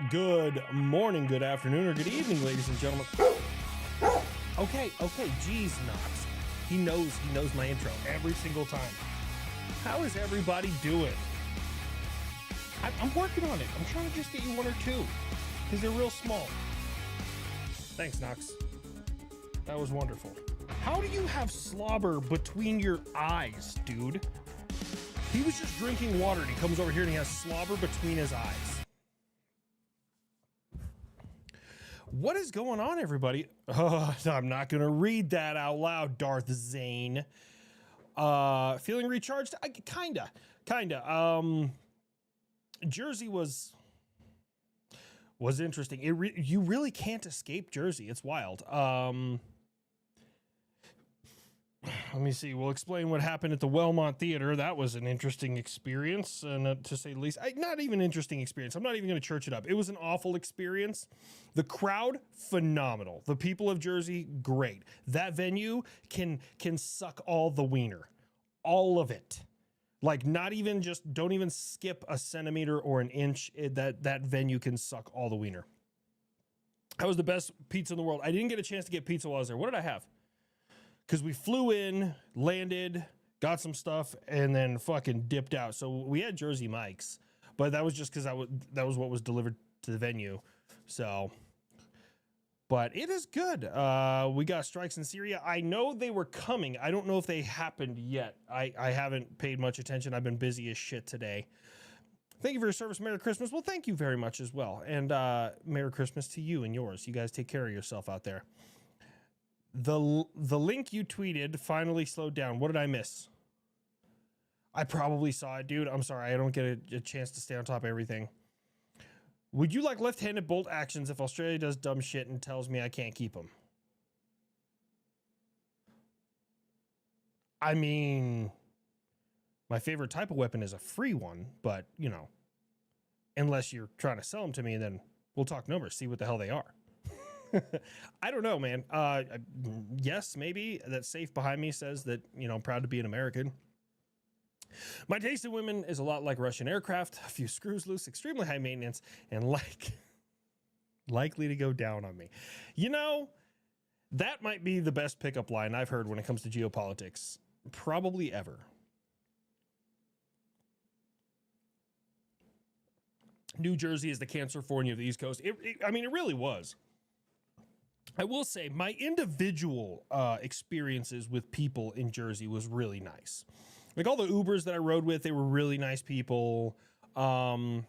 Good morning, good afternoon, or good evening, ladies and gentlemen. Okay, geez, Knox. He knows my intro every single time. How is everybody doing? I'm working on it. I'm trying to just get you one or two, because they're real small. Thanks, Knox. That was wonderful. How do you have slobber between your eyes, dude? He was just drinking water, and he comes over here and he has slobber between his eyes. What is going on, everybody? Oh, I'm not going to read that out loud, Darth Zane. Feeling recharged? Kinda. Jersey was interesting. You really can't escape Jersey. It's wild. Let me see. We'll explain what happened at the Wellmont Theater. That was an interesting experience, and to say the least. Not even an interesting experience. I'm not even going to church it up. It was an awful experience. The crowd, phenomenal. The people of Jersey, great. That venue can suck all the wiener. All of it. Like, not even just, don't even skip a centimeter or an inch. That venue can suck all the wiener. That was the best pizza in the world. I didn't get a chance to get pizza while I was there. What did I have? Because we flew in, landed, got some stuff, and then fucking dipped out. So we had Jersey Mike's, but that was just because that was what was delivered to the venue. So, but it is good. We got strikes in Syria. I know they were coming. I don't know if they happened yet. I haven't paid much attention. I've been busy as shit today. Thank you for your service. Merry Christmas. Well, thank you very much as well. And Merry Christmas to you and yours. You guys take care of yourself out there. The link you tweeted finally slowed down. What did I miss? I probably saw it, dude. I'm sorry. I don't get a chance to stay on top of everything. Would you like left-handed bolt actions if Australia does dumb shit and tells me I can't keep them? I mean, my favorite type of weapon is a free one, but, you know, unless you're trying to sell them to me, then we'll talk numbers, see what the hell they are. I don't know, man. Yes, maybe. That safe behind me says that, you know, I'm proud to be an American. My taste in women is a lot like Russian aircraft. A few screws loose, extremely high maintenance, and likely to go down on me. You know, that might be the best pickup line I've heard when it comes to geopolitics. Probably ever. New Jersey is the California of the East Coast. I mean, it really was. I will say my individual experiences with people in Jersey was really nice. Like all the Ubers that I rode with, they were really nice people. Like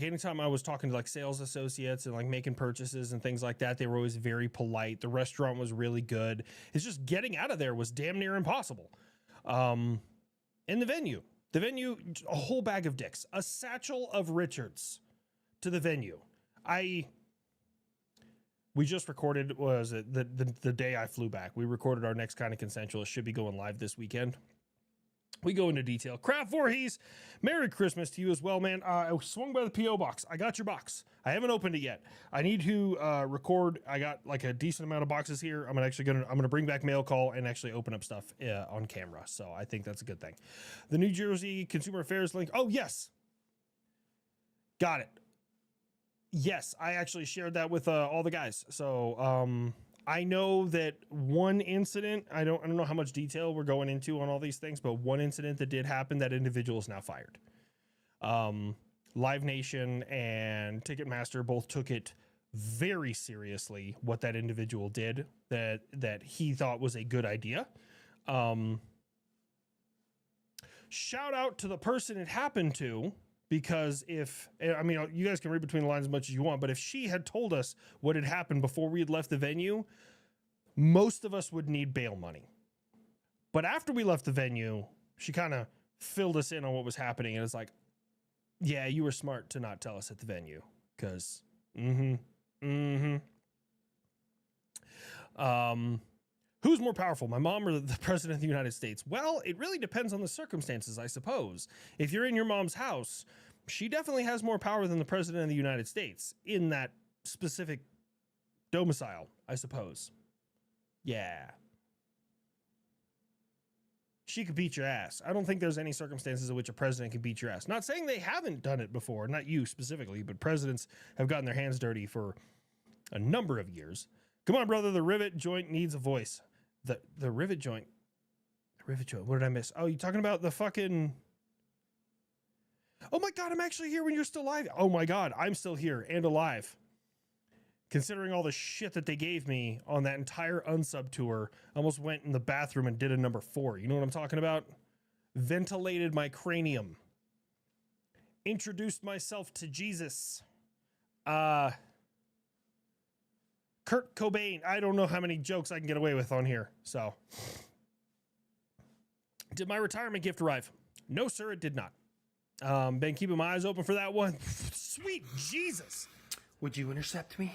anytime I was talking to like sales associates and like making purchases and things like that, they were always very polite. The restaurant was really good. It's just getting out of there was damn near impossible. And the venue, a whole bag of dicks, a satchel of Richards to the venue. We just recorded, was it the day I flew back? We recorded our next kind of consensual. It should be going live this weekend. We go into detail. Craft Voorhees, Merry Christmas to you as well, man. I swung by the P.O. box. I got your box. I haven't opened it yet. I need to record. I got like a decent amount of boxes here. I'm gonna bring back mail call and actually open up stuff on camera. So I think that's a good thing. The New Jersey Consumer Affairs link. Oh yes, got it. Yes, I actually shared that with all the guys. So I know that one incident, I don't know how much detail we're going into on all these things, but one incident that did happen, that individual is now fired. Live Nation and Ticketmaster both took it very seriously, what that individual did, that he thought was a good idea. Shout out to the person it happened to. Because you guys can read between the lines as much as you want, but if she had told us what had happened before we had left the venue, most of us would need bail money. But after we left the venue, she kind of filled us in on what was happening. And it's like, yeah, you were smart to not tell us at the venue. Because, who's more powerful, my mom or the president of the United States? Well, it really depends on the circumstances, I suppose. If you're in your mom's house, she definitely has more power than the president of the United States in that specific domicile, I suppose. Yeah. she could beat your ass. I don't think there's any circumstances in which a president can beat your ass. Not saying they haven't done it before, not you specifically, but presidents have gotten their hands dirty for a number of years. Come on, brother. The rivet joint needs a voice. The rivet joint. The rivet joint. What did I miss? Oh, you talking about the fucking... Oh my God, I'm actually here when you're still alive. Oh my God, I'm still here and alive. Considering all the shit that they gave me on that entire unsub tour, I almost went in the bathroom and did a number 4. You know what I'm talking about? Ventilated my cranium. Introduced myself to Jesus. Kurt Cobain. I don't know how many jokes I can get away with on here. So, did my retirement gift arrive? No, sir, it did not. Been keeping my eyes open for that one. Sweet Jesus. Would you intercept me?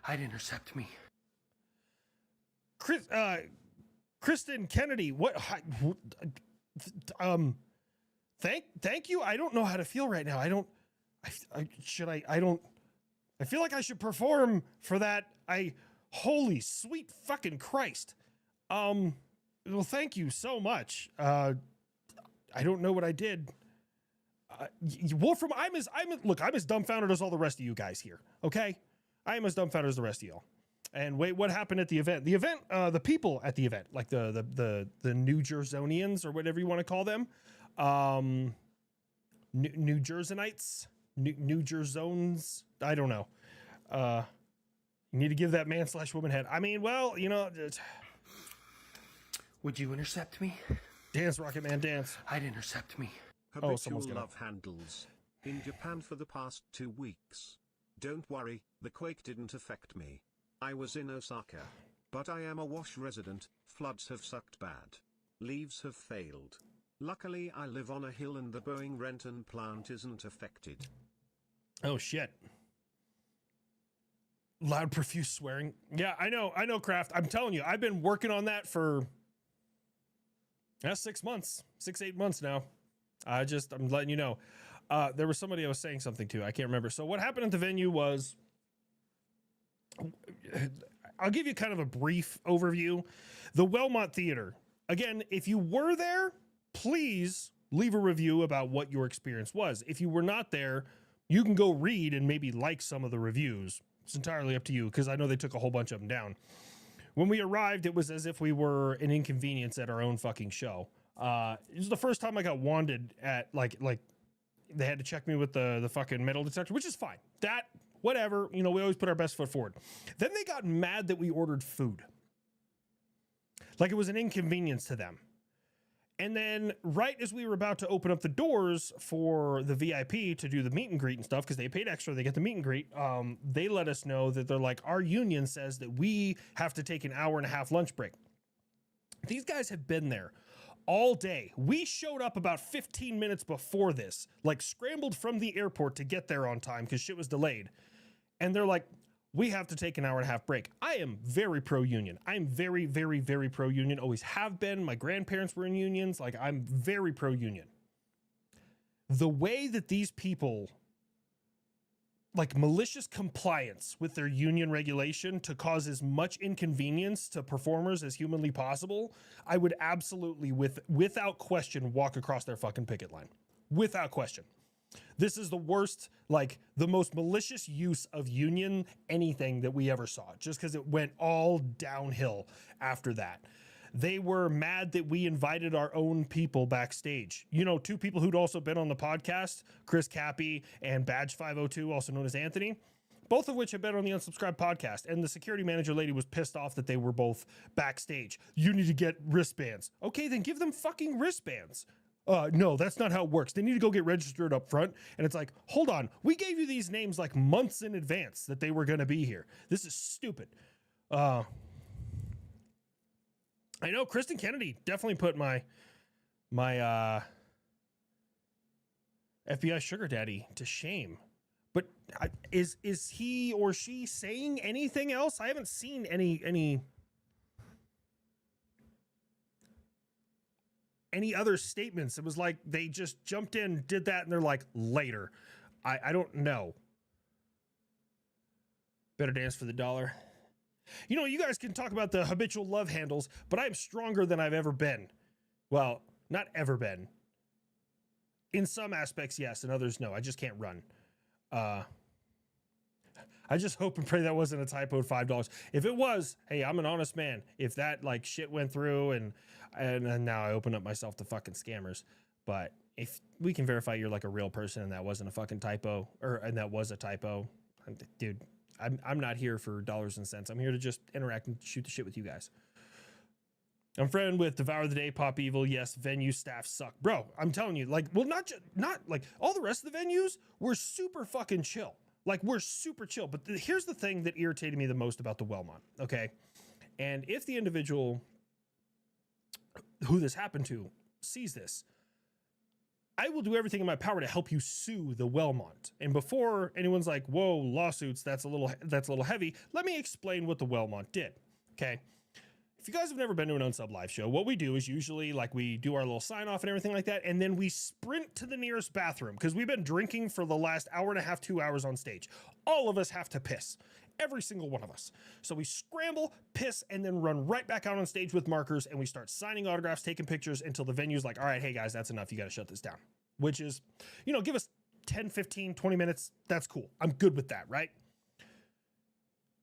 I'd intercept me. Kristen Kennedy, what? Thank you. I don't know how to feel right now. I feel like I should perform for that. Holy sweet fucking Christ. Well, thank you so much. I don't know what I did. Wolfram, I'm as dumbfounded as all the rest of you guys here. Okay, I am as dumbfounded as the rest of y'all. And wait, what happened at the event? The event, the people at the event, like the New Jersonians or whatever you want to call them, New Jerseynites, New Jerzones. I don't know. You need to give that man/woman head. I mean, well, you know. Would you intercept me? Dance, Rocket Man, dance. I'd intercept me. Habitual love handles. In Japan for the past 2 weeks. Don't worry, the quake didn't affect me. I was in Osaka. But I am a Wash resident, floods have sucked bad. Leaves have failed. Luckily I live on a hill and the Boeing Renton plant isn't affected. Oh shit. Loud profuse swearing. Yeah, I know, Kraft. I'm telling you, I've been working on that for 6 months, 8 months now. I'm letting you know. There was somebody I was saying something to. I can't remember. So what happened at the venue was, I'll give you kind of a brief overview. The Wellmont Theater. Again, if you were there, please leave a review about what your experience was. If you were not there, you can go read and maybe like some of the reviews. It's entirely up to you, because I know they took a whole bunch of them down. When we arrived, it was as if we were an inconvenience at our own fucking show. It was the first time I got wanded at, like they had to check me with the fucking metal detector, which is fine. That, whatever, you know, we always put our best foot forward. Then they got mad that we ordered food. Like it was an inconvenience to them. And then right as we were about to open up the doors for the VIP to do the meet and greet and stuff, because they paid extra, they get the meet and greet, they let us know that they're like, our union says that we have to take an 1.5-hour lunch break. These guys have been there all day. We showed up about 15 minutes before this, like scrambled from the airport to get there on time because shit was delayed. And they're like, we have to take an 1.5-hour break. I am very pro-union. I'm very, very, very pro-union. Always have been. My grandparents were in unions. Like, I'm very pro-union. The way that these people, like, malicious compliance with their union regulation to cause as much inconvenience to performers as humanly possible, I would absolutely, without question, walk across their fucking picket line. Without question. This is the worst, like the most malicious use of union anything that we ever saw, just because it went all downhill after that. They were mad that we invited our own people backstage. You know, 2 people who'd also been on the podcast, Chris Cappy and Badge 502, also known as Anthony, both of which have been on the Unsubscribed podcast. And the security manager lady was pissed off that they were both backstage. You need to get wristbands. Okay, then give them fucking wristbands. No, that's not how it works. They need to go get registered up front. And it's like, hold on. We gave you these names like months in advance that they were going to be here. This is stupid. I know Kristen Kennedy definitely put my FBI sugar daddy to shame. But is he or she saying anything else? I haven't seen any other statements. It was like they just jumped in, did that, and they're like, later. I don't know. Better dance for the dollar. You know, you guys can talk about the habitual love handles, but I'm stronger than I've ever been. Well, not ever been. In some aspects, yes. In others, no. I just can't run. I just hope and pray that wasn't a typo at $5. If it was, hey, I'm an honest man. If that like shit went through and now I open up myself to fucking scammers. But if we can verify you're like a real person and that wasn't a fucking typo, and that was a typo, dude, I'm not here for dollars and cents. I'm here to just interact and shoot the shit with you guys. I'm friend with Devour the Day, Pop Evil. Yes, venue staff suck. Bro, I'm telling you, like, well, not like all the rest of the venues were super fucking chill. Like, we're super chill. But here's the thing that irritated me the most about the Wellmont, okay? And if the individual who this happened to sees this, I will do everything in my power to help you sue the Wellmont. And before anyone's like, whoa, lawsuits, that's a little heavy, let me explain what the Wellmont did, okay? If you guys have never been to an Unsub live show, what we do is usually like we do our little sign off and everything like that, and then we sprint to the nearest bathroom because we've been drinking for the last hour and a half, 2 hours on stage. All of us have to piss. Every single one of us. So we scramble, piss, and then run right back out on stage with markers, and we start signing autographs, taking pictures until the venue's like, all right, hey guys, that's enough. You got to shut this down. Which is, you know, give us 10, 15, 20 minutes. That's cool. I'm good with that, right?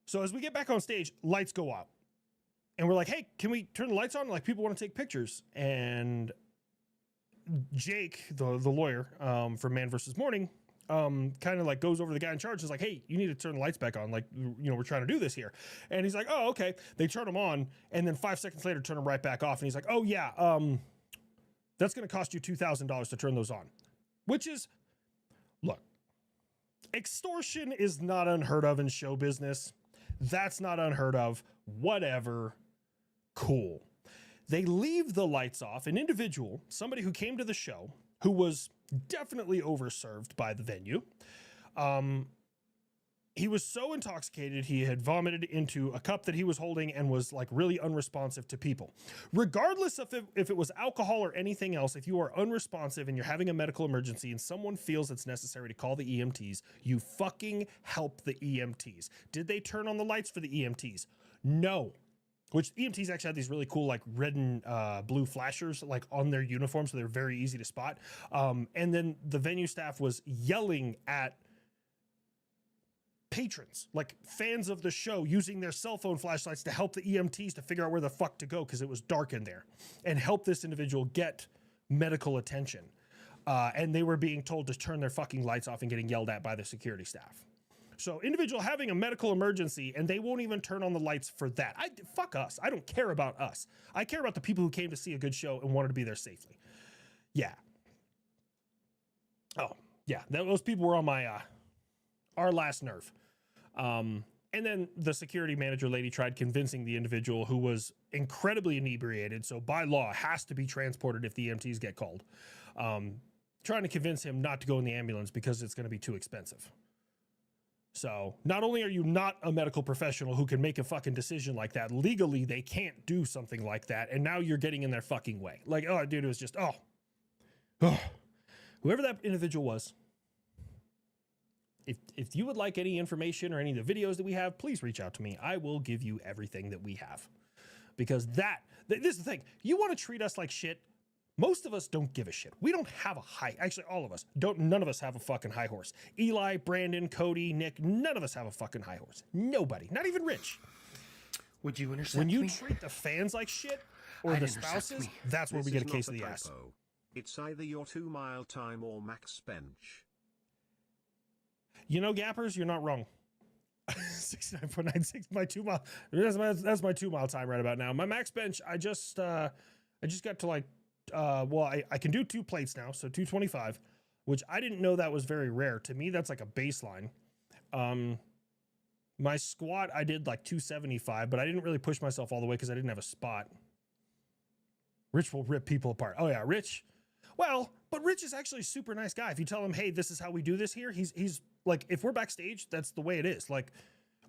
So as we get back on stage, lights go out. And we're like, hey, can we turn the lights on? Like, people want to take pictures. And Jake, the lawyer from Man vs. Morning, kind of like goes over to the guy in charge. Is like, hey, you need to turn the lights back on. Like, you know, we're trying to do this here. And he's like, oh, okay. They turn them on. And then 5 seconds later, turn them right back off. And he's like, oh, yeah, that's going to cost you $2,000 to turn those on. Which is, look, extortion is not unheard of in show business. That's not unheard of. Whatever. Cool. They leave the lights off. An individual, somebody who came to the show, who was definitely overserved by the venue. He was so intoxicated, he had vomited into a cup that he was holding and was like really unresponsive to people. Regardless of if it was alcohol or anything else, if you are unresponsive and you're having a medical emergency and someone feels it's necessary to call the EMTs, you fucking help the EMTs. Did they turn on the lights for the EMTs? No. Which EMTs actually had these really cool like red and blue flashers like on their uniform, so they're very easy to spot. And then the venue staff was yelling at patrons, like fans of the show, using their cell phone flashlights to help the EMTs to figure out where the fuck to go because it was dark in there, and help this individual get medical attention. And they were being told to turn their fucking lights off and getting yelled at by the security staff. So individual having a medical emergency and they won't even turn on the lights for that. Fuck us. I don't care about us. I care about the people who came to see a good show and wanted to be there safely. Yeah. Oh, yeah. Those people were on my, our last nerve. And then the security manager lady tried convincing the individual, who was incredibly inebriated, so by law has to be transported if the EMTs get called, trying to convince him not to go in the ambulance because it's going to be too expensive. So not only are you not a medical professional who can make a fucking decision like that, legally they can't do something like that, and now you're getting in their fucking way. Like, oh, dude, it was just, whoever that individual was. If you would like any information or any of the videos that we have, please reach out to me. I will give you everything that we have. Because this is the thing. You want to treat us like shit. Most of us don't give a shit. We don't have a actually all of us don't, none of us have a fucking high horse. Eli, Brandon, Cody, Nick, none of us have a fucking high horse. Nobody, not even Rich. Would you intercept me? When you me? treat the fans like shit, or the spouses, that's where we get a case of the ass. It's either your 2 mile time or max bench. You know, Gappers, you're not wrong. 69.96, my 2 mile. That's my 2 mile time right about now. My max bench, I just got to like, I can do 2 plates now, so 225, which I didn't know that was very rare. To me, that's like a baseline. My squat, I did like 275, but I didn't really push myself all the way because I didn't have a spot. Rich will rip people apart. Oh yeah, Rich. Well, but Rich is actually a super nice guy. If you tell him, hey, this is how we do this here, he's like, if we're backstage, that's the way it is. Like,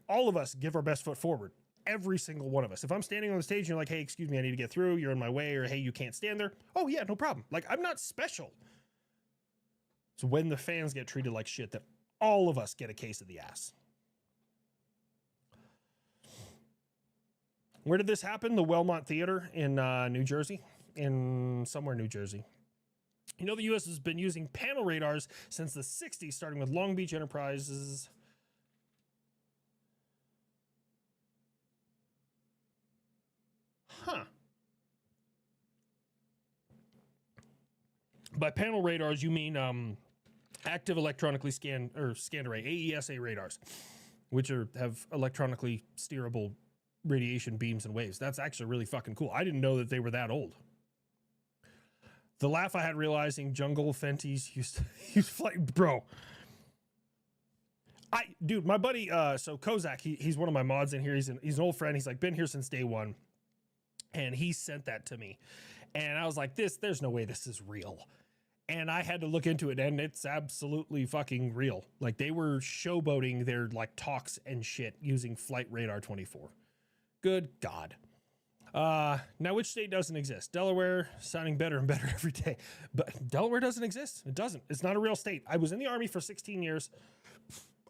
all of us give our best foot forward. Every single one of us. If I'm standing on the stage and you're like, hey, excuse me, I need to get through, you're in my way, or hey, you can't stand there. Oh yeah, no problem. Like, I'm not special. It's when the fans get treated like shit that all of us get a case of the ass. Where did this happen? The Wellmont Theater in New Jersey, in somewhere New Jersey. You know, the U.S. has been using panel radars since the 60s, starting with Long Beach Enterprises. Huh. By panel radars, you mean active electronically scanned array, AESA radars, which have electronically steerable radiation beams and waves. That's actually really fucking cool. I didn't know that they were that old. The laugh I had realizing Jungle Fenties used flight, bro. Dude, my buddy, so Kozak, he's one of my mods in here. He's an old friend. He's like been here since day one, and he sent that to me, and I was like, there's no way this is real. And I had to look into it, and it's absolutely fucking real. Like, they were showboating their like talks and shit using Flight Radar 24. Good God. Now, which state doesn't exist? Delaware, sounding better and better every day. But Delaware doesn't exist. It doesn't. It's not a real state. I was in the Army for 16 years.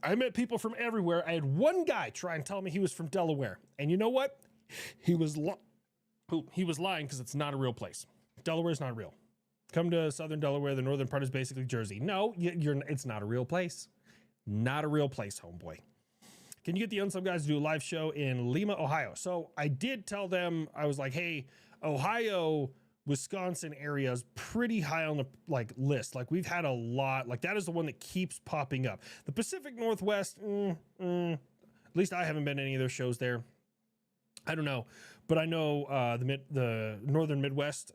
I met people from everywhere. I had one guy try and tell me he was from Delaware. And you know what? He was lying because it's not a real place. Delaware is not real. Come to southern Delaware. The northern part is basically Jersey. No, it's not a real place. Not a real place, homeboy. Can you get the Unsub guys to do a live show in Lima, Ohio? So I did tell them, I was like, hey, Ohio, Wisconsin area is pretty high on the list. Like, we've had a lot. Like, that is the one that keeps popping up. The Pacific Northwest, at least I haven't been to any of their shows there. I don't know, but I know the Northern Midwest,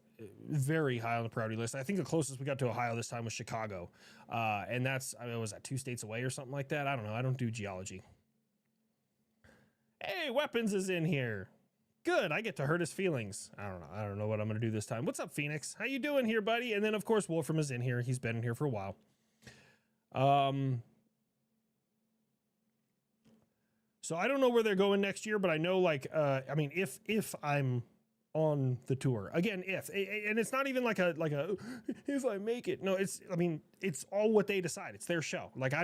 very high on the priority list. I think the closest we got to Ohio this time was Chicago, and was that 2 states away or something like that? I don't know. I don't do geology. Hey, Weapons is in here. Good. I get to hurt his feelings. I don't know what I'm gonna do this time. What's up, Phoenix? How you doing here, buddy? And then of course Wolfram is in here. He's been in here for a while. So I don't know where they're going next year, but I know if I'm on the tour again, and it's not even like a if I make it. No, it's all what they decide. It's their show. Like, I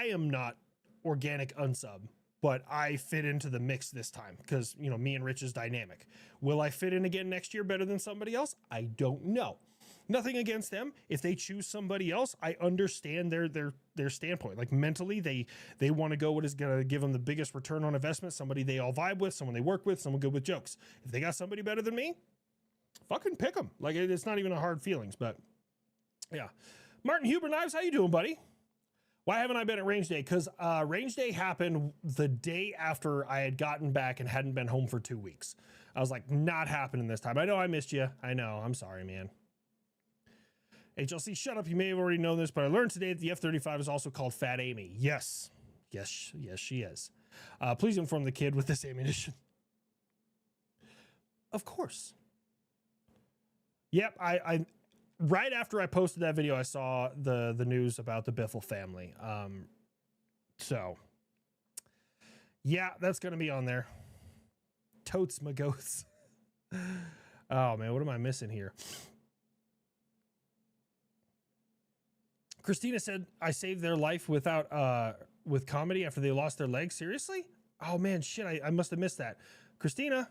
am not organic unsub, but I fit into the mix this time because, me and Rich is dynamic. Will I fit in again next year better than somebody else? I don't know. Nothing against them. If they choose somebody else, I understand their standpoint. Like, mentally, they want to go what is going to give them the biggest return on investment, somebody they all vibe with, someone they work with, someone good with jokes. If they got somebody better than me, fucking pick them. Like, it's not even a hard feelings, but yeah. Martin Huber Knives, how you doing, buddy? Why haven't I been at Range Day? Because Range Day happened the day after I had gotten back and hadn't been home for 2 weeks. I was like, not happening this time. I know I missed you. I know. I'm sorry, man. HLC, shut up. You may have already known this, but I learned today that the F-35 is also called Fat Amy. Yes, she is. Please inform the kid with this ammunition. Of course. Yep, I right after I posted that video, I saw the news about the Biffle family. So, yeah, that's going to be on there. Totes my goats. Oh, man, what am I missing here? Christina said, I saved their life with comedy after they lost their legs. Seriously? Oh, man, shit, I must have missed that. Christina,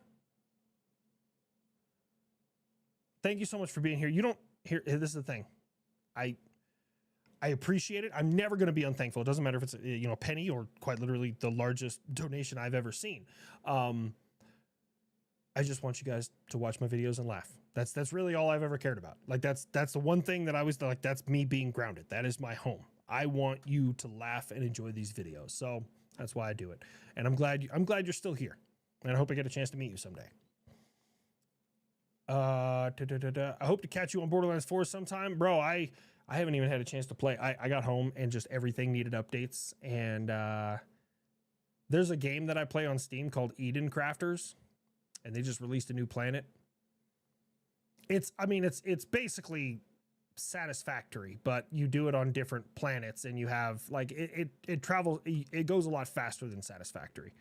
thank you so much for being here. You don't... Here, this is the thing. I appreciate it. I'm never going to be unthankful. It doesn't matter if it's a penny or quite literally the largest donation I've ever seen. I just want you guys to watch my videos and laugh. That's really all I've ever cared about. Like, that's the one thing that I was like, that's me being grounded. That is my home. I want you to laugh and enjoy these videos. So that's why I do it. And I'm glad you're still here. And I hope I get a chance to meet you someday. I hope to catch you on Borderlands 4 sometime. Bro, I haven't even had a chance to play. I got home and just everything needed updates. And there's a game that I play on Steam called Eden Crafters, and they just released a new planet. It's basically Satisfactory, but you do it on different planets, and you have like it travels. It goes a lot faster than Satisfactory,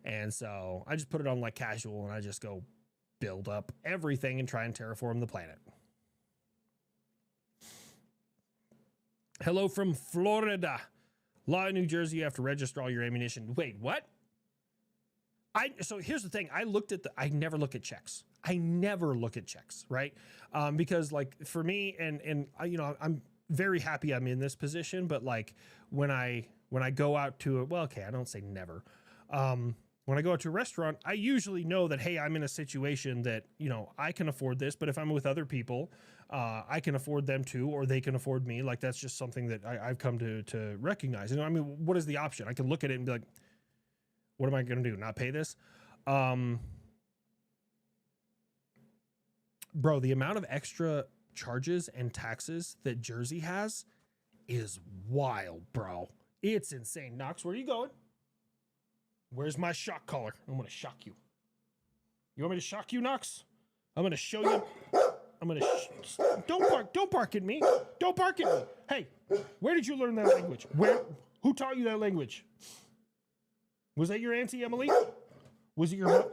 and so I just put it on like casual, and I just go build up everything and try and terraform the planet. Hello from Florida. Law in New Jersey, you have to register all your ammunition. Wait, what? So here's the thing. I never look at checks. I never look at checks, right? Because like for me, and I'm very happy I'm in this position, but like when I go out to I don't say never. When I go out to a restaurant, I usually know that, hey, I'm in a situation that, I can afford this, but if I'm with other people, I can afford them too, or they can afford me. Like, that's just something that I've come to recognize. What is the option? I can look at it and be like, what am I going to do? Not pay this? Bro, the amount of extra charges and taxes that Jersey has is wild, bro. It's insane. Knox, where are you going? Where's my shock collar? I'm going to shock you. You want me to shock you, Knox? I'm going to show you. Don't bark at me. Don't bark at me. Hey, where did you learn that language? Who taught you that language? Was that your Auntie Emily? Was it your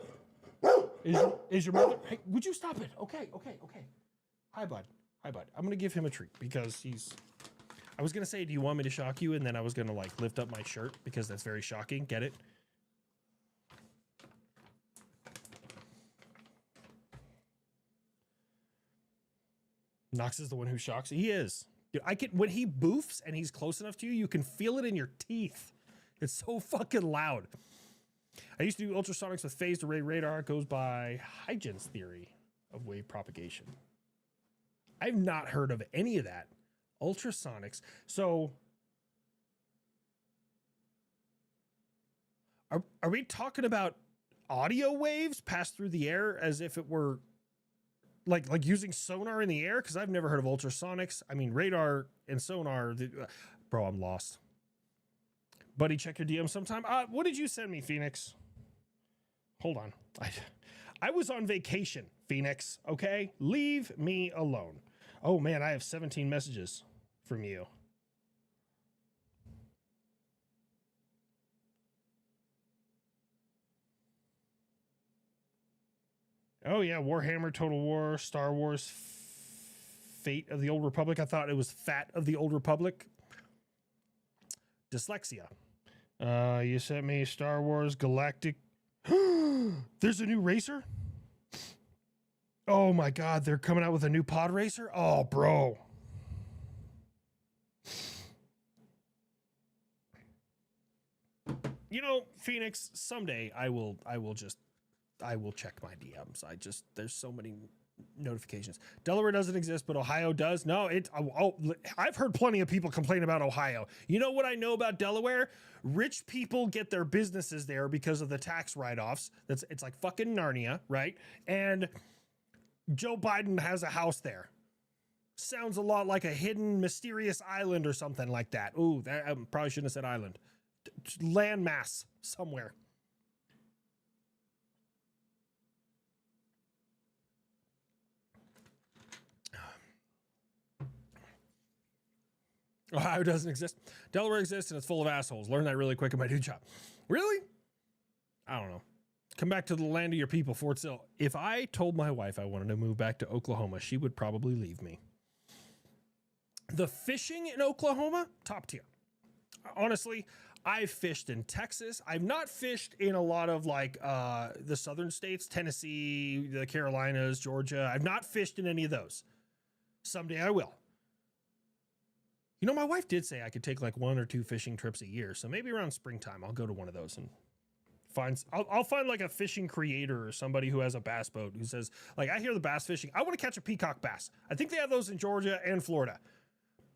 is your mother? Hey, would you stop it? Okay. Hi, bud. I'm going to give him a treat because I was going to say, do you want me to shock you? And then I was going to like lift up my shirt because that's very shocking. Get it? Knox is the one who shocks. He is. When he boofs and he's close enough to you, you can feel it in your teeth. It's so fucking loud. I used to do ultrasonics with phased array radar. It goes by Huygens theory of wave propagation. I've not heard of any of that. Ultrasonics. So are we talking about audio waves passed through the air as if it were like using sonar in the air? Because I've never heard of ultrasonics. I mean, radar and sonar. Bro, I'm lost. Buddy, check your DM sometime. What did you send me, Phoenix? Hold on. I was on vacation, Phoenix. Okay? Leave me alone. Oh, man, I have 17 messages from you. Oh, yeah, Warhammer, Total War, Star Wars, Fate of the Old Republic. I thought it was Fat of the Old Republic. Dyslexia. You sent me Star Wars Galactic. There's a new racer? Oh my God, they're coming out with a new pod racer? Oh, bro. Phoenix, someday I will check my DMs. There's so many notifications. Delaware doesn't exist, but Ohio does. No, I've heard plenty of people complain about Ohio. You know what I know about Delaware? Rich people get their businesses there because of the tax write-offs. It's like fucking Narnia, right? And Joe Biden has a house there. Sounds a lot like a hidden mysterious island or something like that. Ooh, I probably shouldn't have said island. Landmass somewhere. Ohio doesn't exist. Delaware exists and it's full of assholes. Learn that really quick in my new job. Really? I don't know. Come back to the land of your people, Fort Sill. If I told my wife I wanted to move back to Oklahoma, she would probably leave me. The fishing in Oklahoma, top tier. Honestly, I've fished in Texas. I've not fished in a lot of the southern states, Tennessee, the Carolinas, Georgia. I've not fished in any of those. Someday I will. My wife did say I could take like 1 or 2 fishing trips a year. So maybe around springtime, I'll go to one of those and I'll find like a fishing creator or somebody who has a bass boat who says, like, I hear the bass fishing. I want to catch a peacock bass. I think they have those in Georgia and Florida.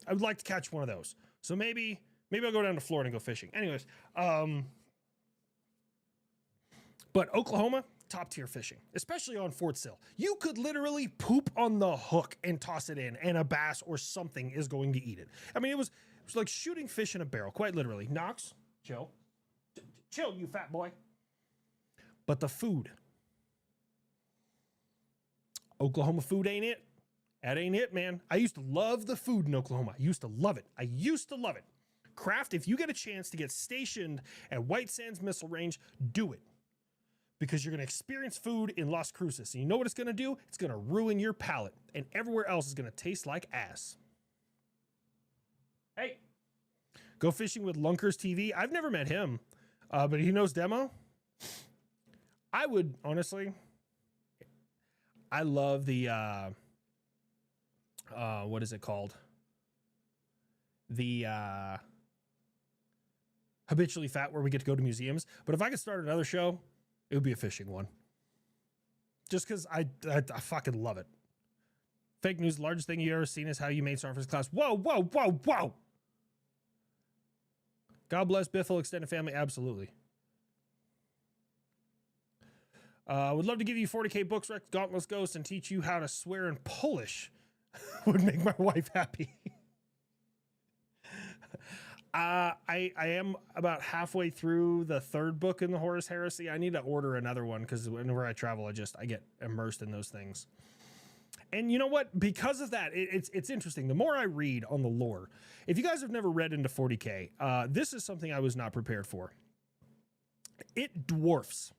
I would like to catch one of those. So maybe I'll go down to Florida and go fishing. Anyways, but Oklahoma, top tier fishing, especially on Fort Sill. You could literally poop on the hook and toss it in, and a bass or something is going to eat it. I mean, it was like shooting fish in a barrel, quite literally. Knox, chill. Chill, you fat boy. But the food. Oklahoma food ain't it. That ain't it, man. I used to love the food in Oklahoma. I used to love it. Kraft, if you get a chance to get stationed at White Sands Missile Range, do it. Because you're going to experience food in Las Cruces. And you know what it's going to do? It's going to ruin your palate. And everywhere else is going to taste like ass. Hey. Go fishing with Lunkers TV. I've never met him. But he knows Demo. I would honestly, I love the what is it called? The Habitually Fat, where we get to go to museums. But if I could start another show, it would be a fishing one. Just because I fucking love it. Fake news, largest thing you ever seen is how you made Star Wars class. Whoa, whoa, whoa, whoa. God bless Biffle extended family. Absolutely. Would love to give you 40K books, Rex Dauntless Ghost, and teach you how to swear in Polish. Would make my wife happy. I am about halfway through the third book in the Horus Heresy. I need to order another one because whenever I travel, I get immersed in those things. And you know what? Because of that, it's interesting. The more I read on the lore, if you guys have never read into 40K, this is something I was not prepared for. It dwarfs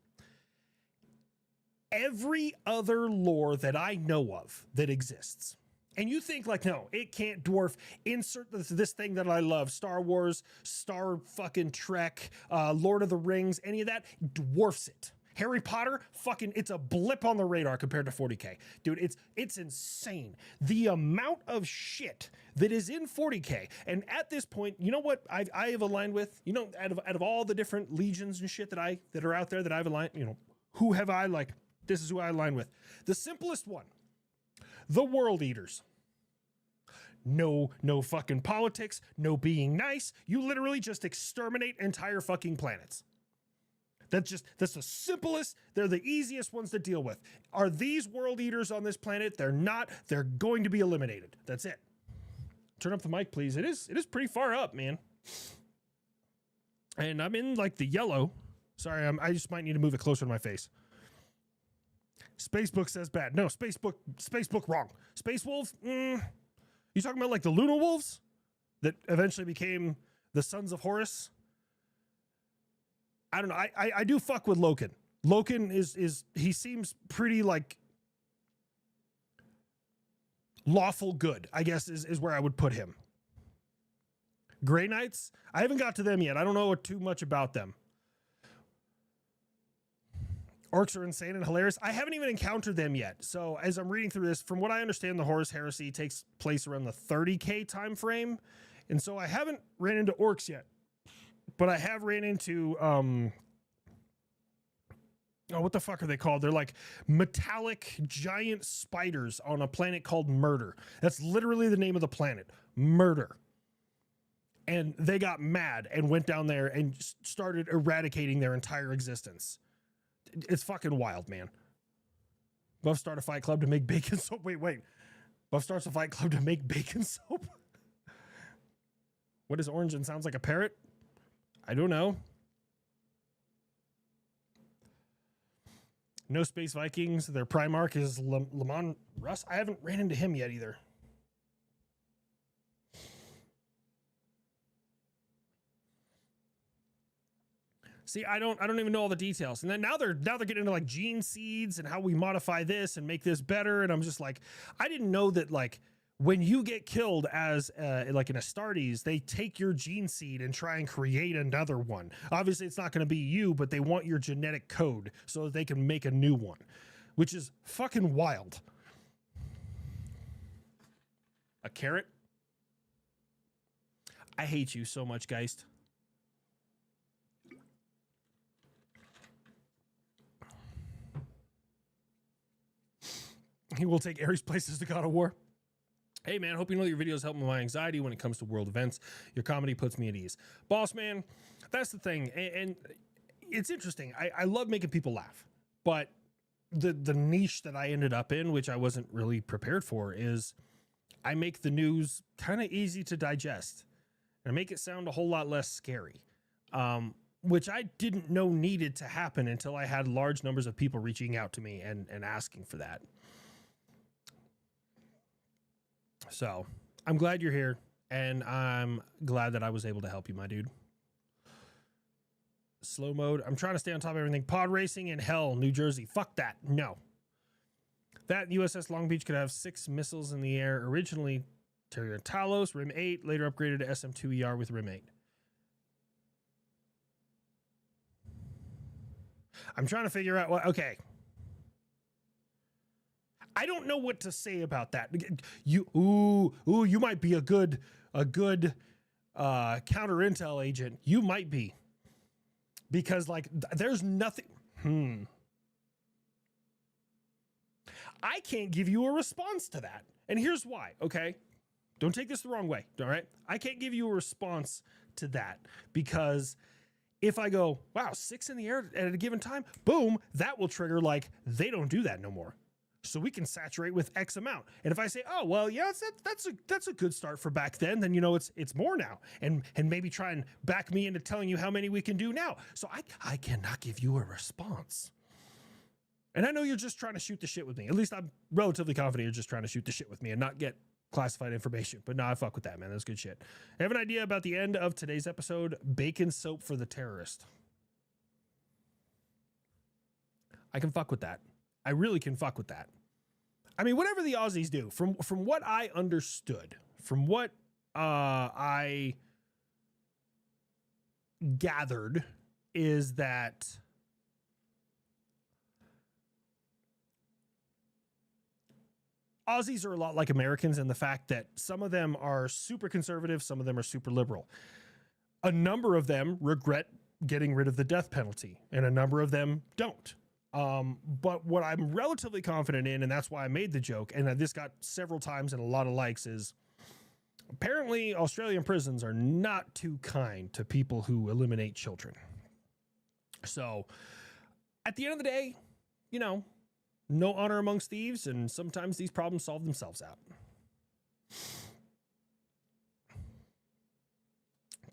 every other lore that I know of that exists. And you think like, no, it can't dwarf, insert this thing that I love, Star Wars, Star fucking Trek, Lord of the Rings, any of that, dwarfs it. Harry Potter, fucking, it's a blip on the radar compared to 40K. Dude, it's insane. The amount of shit that is in 40K. And at this point, you know what I have aligned with? You know, out of all the different legions and shit that are out there that I've aligned, you know, who have I like, this is who I align with. The simplest one. The World Eaters. No fucking politics, no being nice. You literally just exterminate entire fucking planets. That's the simplest, they're the easiest ones to deal with. Are these World Eaters on this planet? They're not, they're going to be eliminated. That's it. Turn up the mic, please. It is pretty far up, man. And I'm in like the yellow. Sorry, I just might need to move it closer to my face. Spacebook says bad. No, Spacebook wrong. Space Wolves? You talking about like the Luna Wolves that eventually became the Sons of Horus? I don't know. I do fuck with Loken. Loken is he seems pretty like lawful good, I guess is where I would put him. Grey Knights? I haven't got to them yet. I don't know too much about them. Orcs are insane and hilarious. I haven't even encountered them yet. So as I'm reading through this, from what I understand, the Horus Heresy takes place around the 30K time frame. And so I haven't ran into orcs yet. But I have ran into what the fuck are they called? They're like metallic giant spiders on a planet called Murder. That's literally the name of the planet. Murder. And they got mad and went down there and started eradicating their entire existence. It's fucking wild, man. Buff start a fight club to make bacon soap. Wait. Buff starts a fight club to make bacon soap? What is orange and sounds like a parrot? I don't know. No Space Vikings. Their Primarch is Lamon Russ. I haven't ran into him yet either. See, I don't even know all the details. And then now they're getting into like gene seeds and how we modify this and make this better. And I'm just like, I didn't know that like when you get killed as like an Astartes, they take your gene seed and try and create another one. Obviously, it's not going to be you, but they want your genetic code so that they can make a new one, which is fucking wild. A carrot? I hate you so much, Geist. He will take Ares places to God of War. Hey, man, hope you know your videos help with my anxiety when it comes to world events. Your comedy puts me at ease. Boss, man, that's the thing. And it's interesting. I love making people laugh. But the niche that I ended up in, which I wasn't really prepared for, is I make the news kind of easy to digest. And I make it sound a whole lot less scary, which I didn't know needed to happen until I had large numbers of people reaching out to me and asking for that. So I'm glad you're here, and I'm glad that I was able to help you, my dude. Slow mode. I'm trying to stay on top of everything. Pod racing in hell, New Jersey. Fuck that. No. That USS Long Beach could have 6 missiles in the air. Originally, Terrier Talos, Rim 8, later upgraded to SM-2ER with Rim 8. I'm trying to figure out what, okay. I don't know what to say about that. You might be a good counter intel agent. You might be. Because like there's nothing. I can't give you a response to that. And here's why, okay? Don't take this the wrong way, all right? I can't give you a response to that because if I go, wow, 6 in the air at a given time, boom, that will trigger like they don't do that no more. So we can saturate with X amount. And if I say, oh, well, yeah, that's a good start for back then you know it's more now. And maybe try and back me into telling you how many we can do now. So I cannot give you a response. And I know you're just trying to shoot the shit with me. At least I'm relatively confident you're just trying to shoot the shit with me and not get classified information. But nah, I fuck with that, man. That's good shit. I have an idea about the end of today's episode. Bacon soap for the terrorist. I can fuck with that. I really can fuck with that. I mean, whatever the Aussies do, from what I understood, from what I gathered, is that Aussies are a lot like Americans in the fact that some of them are super conservative, some of them are super liberal. A number of them regret getting rid of the death penalty, and a number of them don't. But what I'm relatively confident in, and that's why I made the joke, and this got several times and a lot of likes, is apparently Australian prisons are not too kind to people who eliminate children. So at the end of the day, you know, no honor amongst thieves, and sometimes these problems solve themselves out.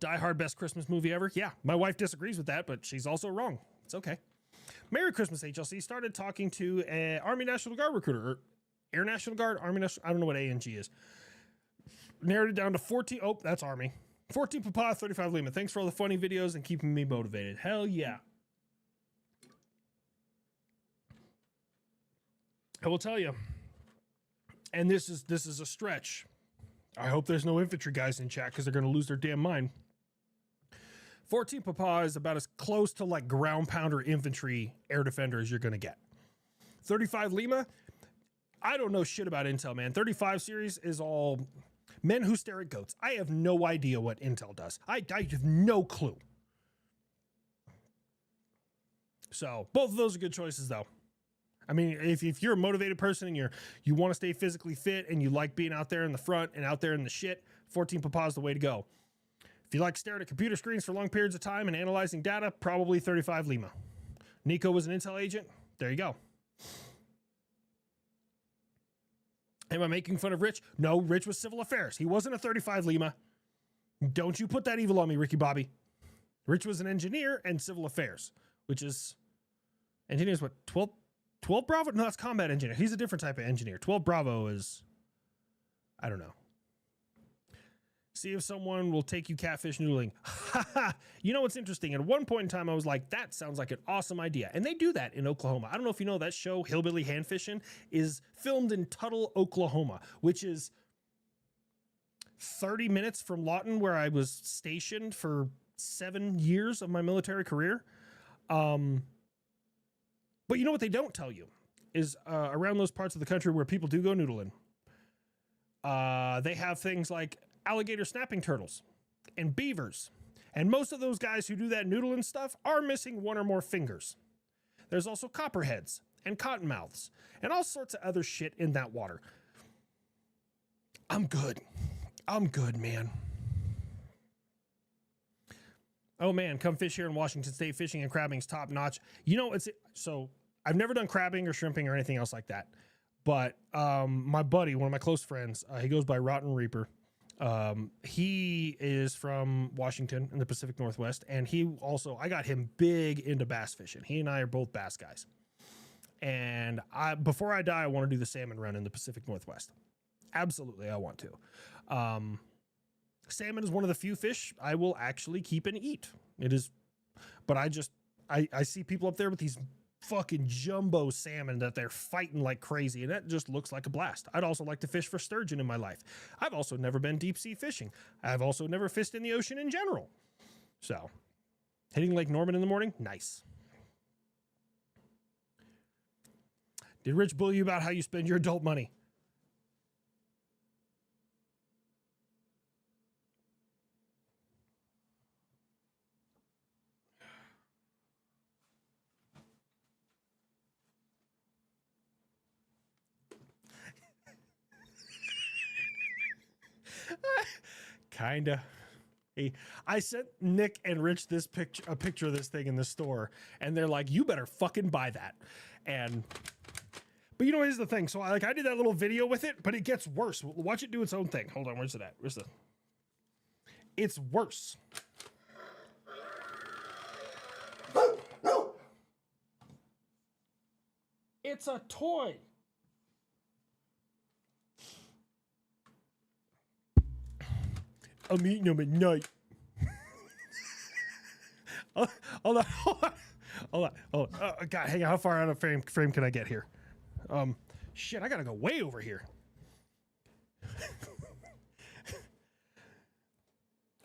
Die Hard, best Christmas movie ever? Yeah, my wife disagrees with that, but she's also wrong. It's okay. Merry Christmas, HLC. Started talking to an Army National Guard recruiter, or Air National Guard, Army National, I don't know what ANG is. Narrowed it down to 14. Oh, that's Army. 14 Papa, 35 Lima. Thanks for all the funny videos and keeping me motivated. Hell yeah. I will tell you, and this is a stretch. I hope there's no infantry guys in chat because they're going to lose their damn mind. 14 Papa is about as close to like ground pounder infantry air defender as you're going to get. 35 Lima, I don't know shit about intel, man. 35 series is all men who stare at goats. I have no idea what intel does. I have no clue. So both of those are good choices though. I mean, if you're a motivated person and you want to stay physically fit and you like being out there in the front and out there in the shit, 14 Papa is the way to go. If you like staring at computer screens for long periods of time and analyzing data, probably 35 Lima. Nico was an intel agent. There you go. Am I making fun of Rich? No, Rich was civil affairs. He wasn't a 35 Lima. Don't you put that evil on me, Ricky Bobby. Rich was an engineer and civil affairs, which is, engineers what, 12 Bravo? No, that's combat engineer. He's a different type of engineer. 12 Bravo is, I don't know. See if someone will take you catfish noodling. You know what's interesting? At one point in time, I was like, that sounds like an awesome idea. And they do that in Oklahoma. I don't know if you know that show, Hillbilly Hand Fishing, is filmed in Tuttle, Oklahoma, which is 30 minutes from Lawton, where I was stationed for 7 years of my military career. But you know what they don't tell you is around those parts of the country where people do go noodling, they have things like alligator snapping turtles and beavers. And most of those guys who do that noodling stuff are missing one or more fingers. There's also copperheads and cottonmouths and all sorts of other shit in that water. I'm good, man. Oh man, come fish here in Washington State. Fishing and crabbing's top notch. You know, so I've never done crabbing or shrimping or anything else like that. But my buddy, one of my close friends, he goes by Rotten Reaper. He is from Washington in the Pacific Northwest, and I got him big into bass fishing. He and I are both bass guys. And before I die, I want to do the salmon run in the Pacific Northwest. Absolutely, I want to. Salmon is one of the few fish I will actually keep and eat. It is, but I see people up there with these fucking jumbo salmon that they're fighting like crazy, and that just looks like a blast. I'd also like to fish for sturgeon in my life. I've also never been deep sea fishing. I've also never fished in the ocean in general. So, hitting Lake Norman in the morning, nice. Did Rich bully you about how you spend your adult money? Kinda. Hey, I sent Nick and Rich this picture, a picture of this thing in the store, and they're like, "You better fucking buy that." But you know, here's the thing. So I did that little video with it, but it gets worse. Watch it do its own thing. Hold on, where's it at? It's worse. It's a toy. I'm eating them at night. Hold on. Oh, God, hang on. How far out of frame can I get here? Shit, I gotta go way over here.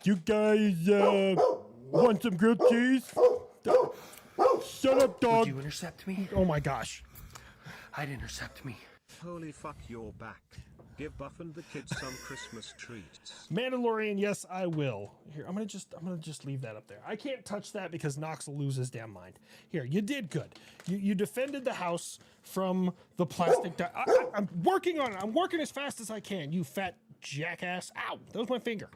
You guys, want some grilled cheese? Shut up, dog. Would you intercept me? Oh my gosh. I'd intercept me. Holy fuck, you're back. Give Buff and the kids some Christmas treats. Mandalorian, yes, I will. Here, I'm gonna just leave that up there. I can't touch that because Knox will lose his damn mind. Here, you did good. You defended the house from the plastic. I'm working on it. I'm working as fast as I can. You fat jackass! Ow! That was my finger.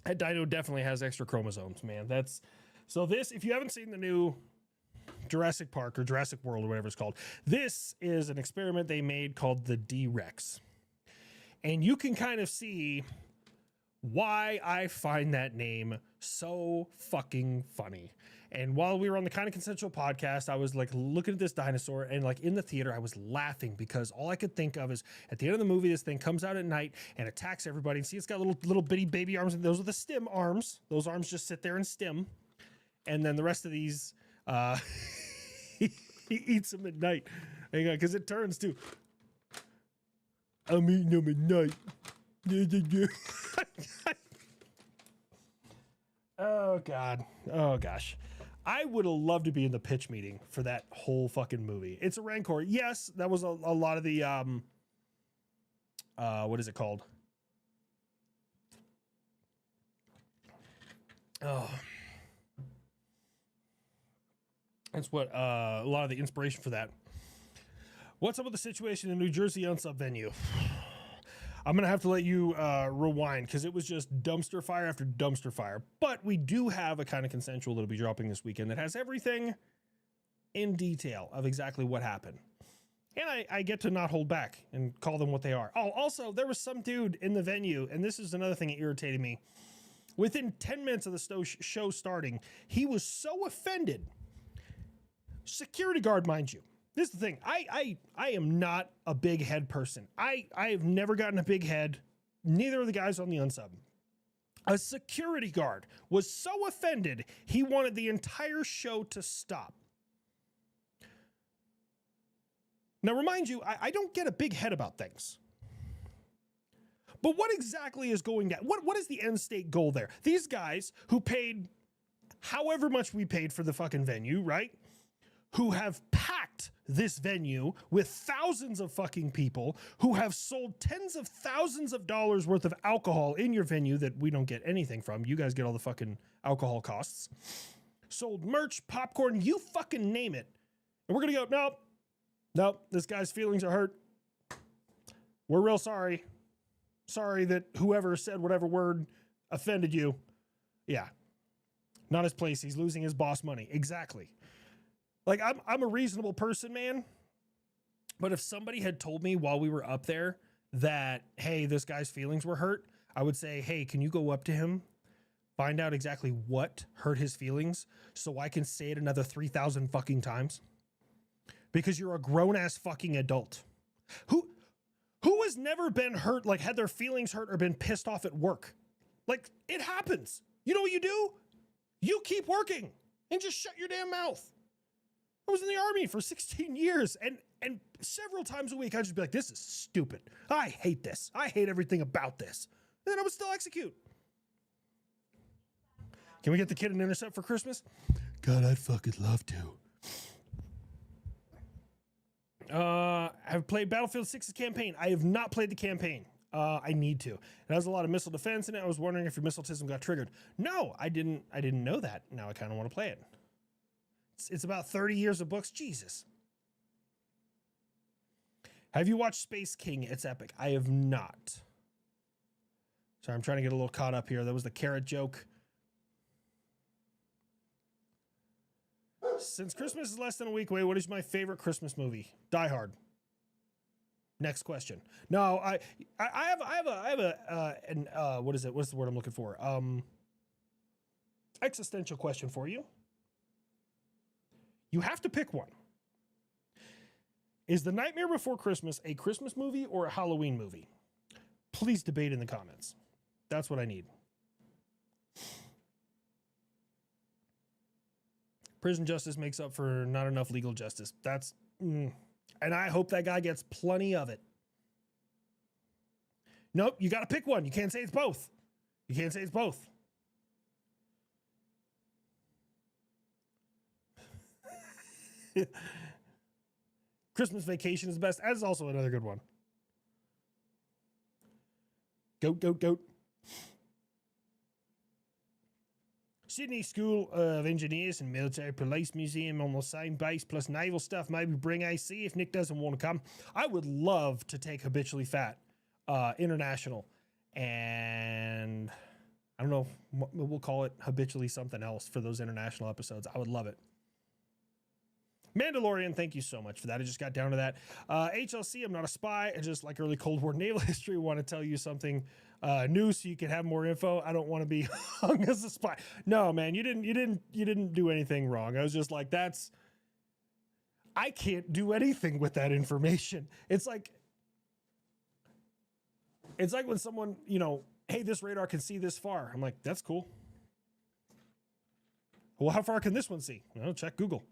That dino definitely has extra chromosomes, man. So this. If you haven't seen the new Jurassic Park or Jurassic World or whatever it's called, this is an experiment they made called the D-Rex. And you can kind of see why I find that name so fucking funny. And while we were on the Kind of Consensual podcast, I was like looking at this dinosaur, and like in the theater, I was laughing because all I could think of is at the end of the movie, this thing comes out at night and attacks everybody. And see, it's got little bitty baby arms, and those are the stem arms. Those arms just sit there and stem. And then the rest of these, he eats them at night. Hang on, because it turns to, I'm eating them at night. Oh, God. Oh, gosh. I would have loved to be in the pitch meeting for that whole fucking movie. It's a Rancor. Yes, that was a lot of the, what is it called? Oh, that's what a lot of the inspiration for that. What's up with the situation in New Jersey Unsub venue? I'm going to have to let you rewind because it was just dumpster fire after dumpster fire. But we do have a Kind of Consensual that'll be dropping this weekend that has everything in detail of exactly what happened. And I get to not hold back and call them what they are. Oh, also, there was some dude in the venue, and this is another thing that irritated me. Within 10 minutes of the show starting, he was so offended. Security guard, mind you. This is the thing. I am not a big head person. I have never gotten a big head. Neither of the guys on the unsub. A security guard was so offended, he wanted the entire show to stop. Now, remind you, I don't get a big head about things. But what exactly is going down? What is the end state goal there? These guys who paid however much we paid for the fucking venue, right? Who have packed this venue with thousands of fucking people, who have sold tens of thousands of dollars worth of alcohol in your venue that we don't get anything from. You guys get all the fucking alcohol costs. Sold merch, popcorn, you fucking name it. And we're going to go, nope, this guy's feelings are hurt. We're real sorry. Sorry that whoever said whatever word offended you. Yeah. Not his place. He's losing his boss money. Exactly. Like, I'm a reasonable person, man. But if somebody had told me while we were up there that, hey, this guy's feelings were hurt, I would say, hey, can you go up to him, find out exactly what hurt his feelings so I can say it another 3,000 fucking times? Because you're a grown-ass fucking adult. Who has never been hurt, like had their feelings hurt or been pissed off at work? Like, it happens. You know what you do? You keep working and just shut your damn mouth. I was in the Army for 16 years, and several times a week, I'd just be like, this is stupid. I hate this. I hate everything about this. And then I would still execute. Can we get the kid an intercept for Christmas? God, I'd fucking love to. I've played Battlefield 6's campaign. I have not played the campaign. I need to. It has a lot of missile defense in it. I was wondering if your missiletism got triggered. No, I didn't know that. Now I kind of want to play it. It's about 30 years of books. Jesus. Have you watched Space King? It's epic. I have not. Sorry, I'm trying to get a little caught up here. That was the carrot joke. Since Christmas is less than a week away, what is my favorite Christmas movie? Die Hard. Next question. No, I have what is it? What's the word I'm looking for? Existential question for you. You have to pick one. Is The Nightmare Before Christmas a Christmas movie or a Halloween movie? Please debate in the comments. That's what I need. Prison justice makes up for not enough legal justice. And I hope that guy gets plenty of it. Nope, you got to pick one. You can't say it's both. You can't say it's both. Christmas Vacation is the best. That is also another good one. Goat, goat, goat. Sydney School of Engineers and Military Police Museum on the same base, plus naval stuff. Maybe bring AC if Nick doesn't want to come. I would love to take Habitually Fat international, and I don't know, we'll call it Habitually something else for those international episodes. I would love it. Mandalorian, thank you so much for that. I just got down to that. HLC, I'm not a spy. I just like early Cold War naval history. Want to tell you something new so you can have more info. I don't want to be hung as a spy. No, man, you didn't do anything wrong. I was just like, I can't do anything with that information. It's like when someone, hey, this radar can see this far. I'm like, that's cool. Well, how far can this one see? Well, check Google.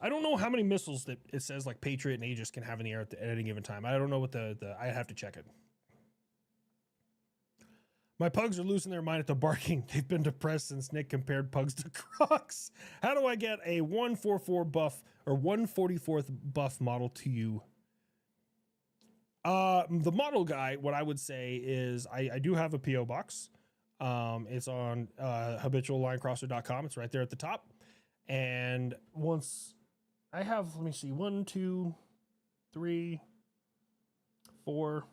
I don't know how many missiles that it says like Patriot and Aegis can have in the air at any given time. I don't know what I have to check it. My pugs are losing their mind at the barking. They've been depressed since Nick compared pugs to crocs. How do I get a 144 buff or 144th buff model to you? The model guy, what I would say is I do have a PO box. It's on habituallinecrosser.com. It's right there at the top. And once I have, let me see, 1, 2, 3, 4.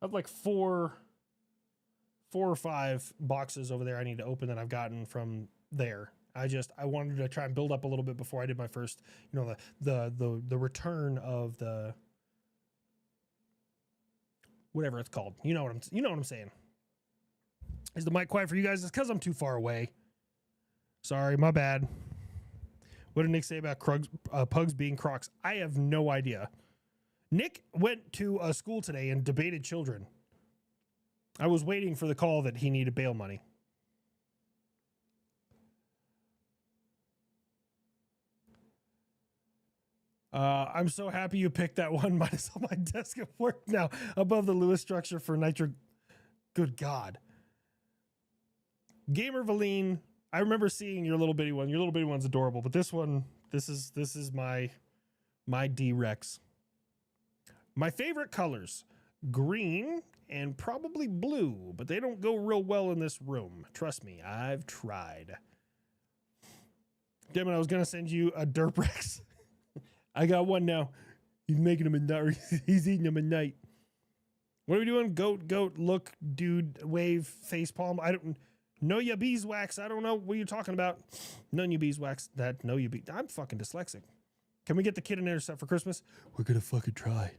I have like four or five boxes over there I need to open that I've gotten from there. I wanted to try and build up a little bit before I did my first, the return of the whatever it's called. You know what I'm saying. Is the mic quiet for you guys? It's because I'm too far away. Sorry, my bad. What did Nick say about pugs being crocs? I have no idea. Nick went to a school today and debated children. I was waiting for the call that he needed bail money. I'm so happy you picked that one. Mine is on my desk at work now, above the Lewis structure for nitro. Good God. Gamer Valine, I remember seeing your little bitty one. Your little bitty one's adorable, but this is my D-Rex. My favorite colors, green and probably blue, but they don't go real well in this room. Trust me, I've tried. Damn it, I was gonna send you a Derprex. I got one now. He's making them at night. He's eating them at night. What are we doing? Goat, look, dude, wave, face palm. I don't know ya beeswax. I don't know what you're talking about. None you beeswax. That no you be. I'm fucking dyslexic. Can we get the kid an intercept for Christmas? We're gonna fucking try.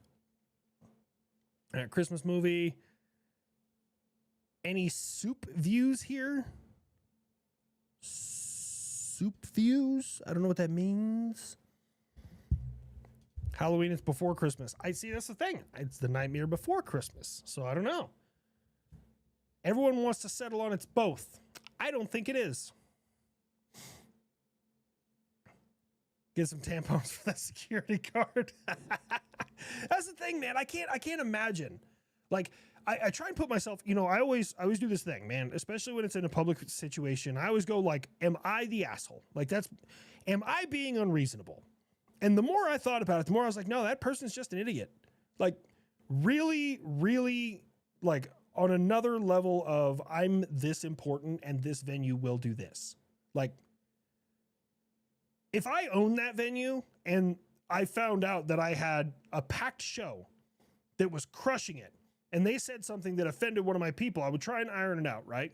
All right, Christmas movie. Any soup views here? Soup views? I don't know what that means. Halloween is before Christmas. I see, that's the thing. It's the Nightmare Before Christmas. So I don't know. Everyone wants to settle on it's both. I don't think it is. Get some tampons for that security guard. That's the thing, man. I can't imagine. Like, I try and put myself, I always do this thing, man, especially when it's in a public situation. I always go like, am I the asshole? Like am I being unreasonable? And the more I thought about it, the more I was like, no, that person's just an idiot. Like really, really like on another level of I'm this important and this venue will do this. Like if I own that venue and I found out that I had a packed show that was crushing it, and they said something that offended one of my people, I would try and iron it out, right?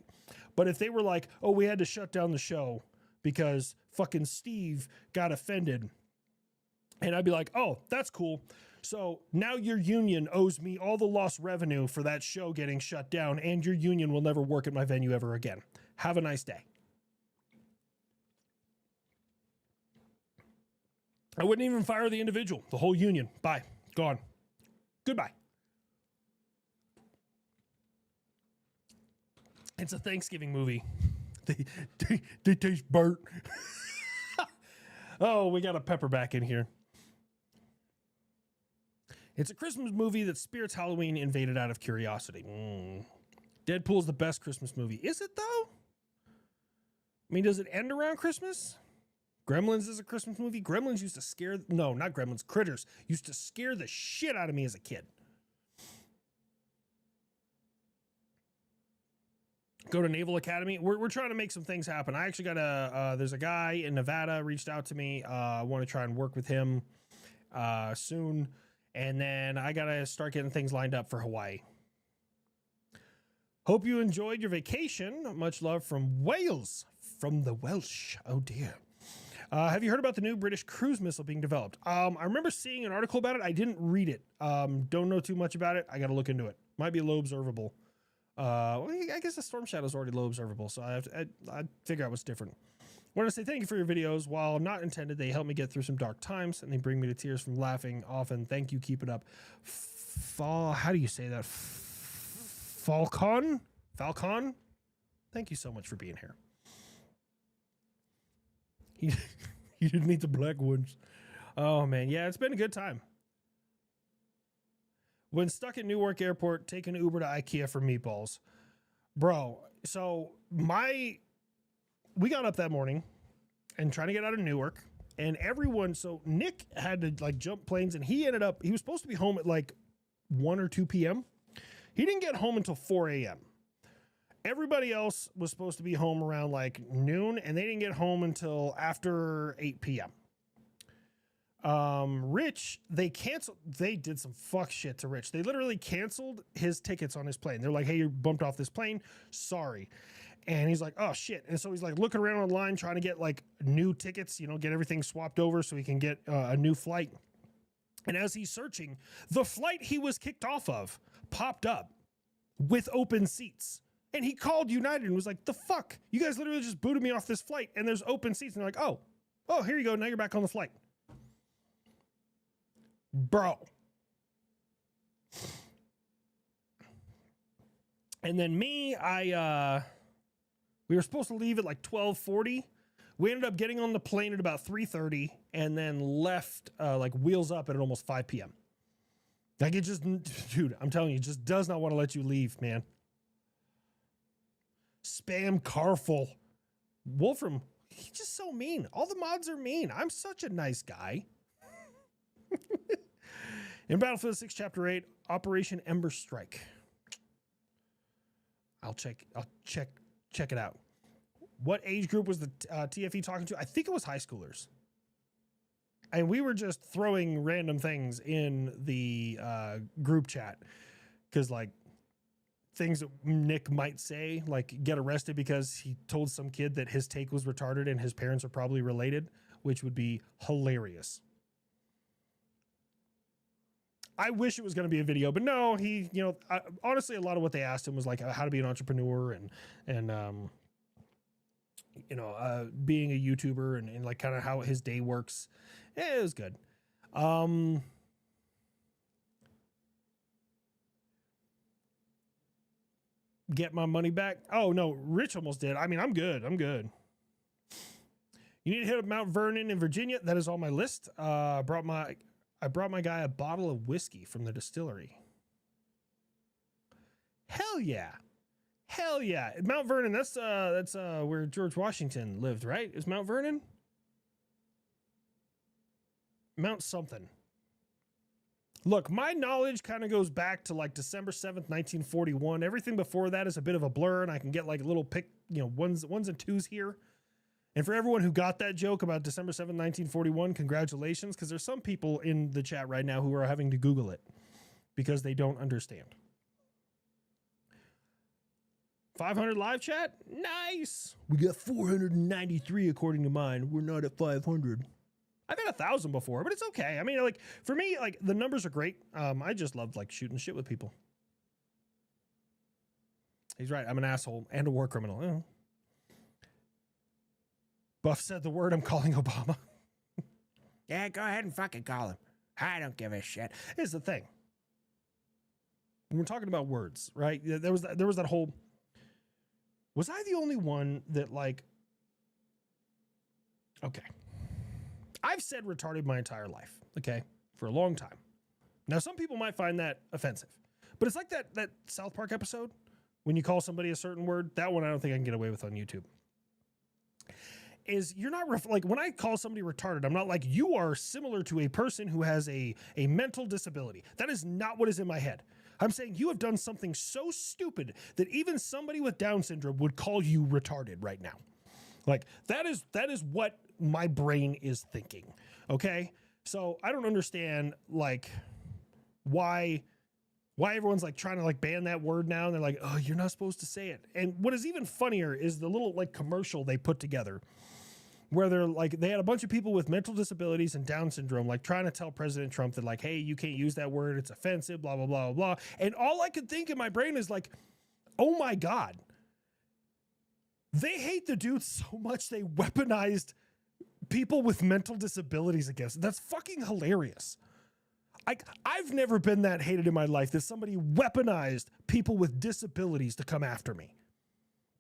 But if they were like, oh, we had to shut down the show because fucking Steve got offended, and I'd be like, oh, that's cool. So now your union owes me all the lost revenue for that show getting shut down, and your union will never work at my venue ever again. Have a nice day. I wouldn't even fire the individual, the whole union. Bye. Gone. Goodbye. It's a Thanksgiving movie. They taste burnt. Oh, we got a pepper back in here. It's a Christmas movie that spirits Halloween invaded out of curiosity. Deadpool's the best Christmas movie. Is it, though? I mean, does it end around Christmas? Gremlins is a Christmas movie. Gremlins used to scare... No, not Gremlins. Critters used to scare the shit out of me as a kid. Go to Naval Academy. We're trying to make some things happen. I actually got there's a guy in Nevada reached out to me. I want to try and work with him soon. And then I got to start getting things lined up for Hawaii. Hope you enjoyed your vacation. Much love from Wales. From the Welsh. Oh, dear. Have you heard about the new British cruise missile being developed? I remember seeing an article about it. I didn't read it. Don't know too much about it. I got to look into it. Might be low observable. Well, I guess the Storm Shadow is already low observable, so I figure out what's different. I want to say thank you for your videos. While not intended, they help me get through some dark times, and they bring me to tears from laughing often. Thank you. Keep it up. How do you say that? Falcon? Thank you so much for being here. You didn't eat the black ones. Oh, man. Yeah, it's been a good time. When stuck at Newark Airport, take an Uber to IKEA for meatballs. Bro, so we got up that morning and trying to get out of Newark, and so Nick had to like jump planes, and he was supposed to be home at like 1 or 2 p.m. He didn't get home until 4 a.m. Everybody else was supposed to be home around like noon, and they didn't get home until after 8 p.m. Rich, they did some fuck shit to Rich. They literally canceled his tickets on his plane. They're like, hey, you bumped off this plane. Sorry. And he's like, oh shit. And so he's like looking around online, trying to get like new tickets, get everything swapped over so he can get a new flight. And as he's searching, the flight he was kicked off of popped up with open seats. And he called United and was like, the fuck? You guys literally just booted me off this flight and there's open seats. And they're like, oh, here you go. Now you're back on the flight. Bro. And then me, we were supposed to leave at like 12:40. We ended up getting on the plane at about 3:30 and then left like wheels up at almost 5 p.m. Like it just, dude, I'm telling you, it just does not want to let you leave, man. Spam Carful. Wolfram, he's just so mean. All the mods are mean. I'm such a nice guy. In Battlefield 6 Chapter 8, Operation Ember Strike. I'll check it out. What age group was the TFE talking to? I think it was high schoolers. And we were just throwing random things in the group chat. Because, like, things that Nick might say, like get arrested because he told some kid that his take was retarded and his parents are probably related, which would be hilarious. I wish it was going to be a video, but no, he, honestly, a lot of what they asked him was like how to be an entrepreneur and being a YouTuber and like kind of how his day works. Yeah, it was good. Get my money back. Oh no, Rich almost did. I mean, I'm good. You need to hit up Mount Vernon in Virginia. That is on my list. I brought my guy a bottle of whiskey from the distillery. Hell yeah. Hell yeah. Mount Vernon, that's where George Washington lived, right? Is Mount Vernon? Mount something. Look, my knowledge kind of goes back to like December 7th, 1941. Everything before that is a bit of a blur, and I can get like little ones and twos here. And for everyone who got that joke about December 7th, 1941, congratulations, because there's some people in the chat right now who are having to Google it because they don't understand. 500 live chat? Nice. We got 493 according to mine. We're not at 500. I've had 1,000 before, but it's okay. I mean, like, for me, like, the numbers are great. I just love, like, shooting shit with people. He's right. I'm an asshole and a war criminal. Oh. Buff said the word, I'm calling Obama. Yeah, go ahead and fucking call him. I don't give a shit. Here's the thing. When we're talking about words, right? There was that whole... Was I the only one that, like... Okay. I've said retarded my entire life, okay, for a long time. Now, some people might find that offensive, but it's like that South Park episode when you call somebody a certain word. That one I don't think I can get away with on YouTube. Is you're not like when I call somebody retarded, I'm not like you are similar to a person who has a mental disability. That is not what is in my head. I'm saying you have done something so stupid that even somebody with Down syndrome would call you retarded right now. Like that is what my brain is thinking. Okay. So I don't understand like why everyone's like trying to like ban that word now. And they're like, oh, you're not supposed to say it. And what is even funnier is the little like commercial they put together where they're like, they had a bunch of people with mental disabilities and Down syndrome, like trying to tell President Trump that like, hey, you can't use that word. It's offensive, blah, blah, blah, blah. And all I could think in my brain is like, oh my God, they hate the dude so much they weaponized people with mental disabilities against. That's fucking hilarious. I've never been that hated in my life that somebody weaponized people with disabilities to come after me.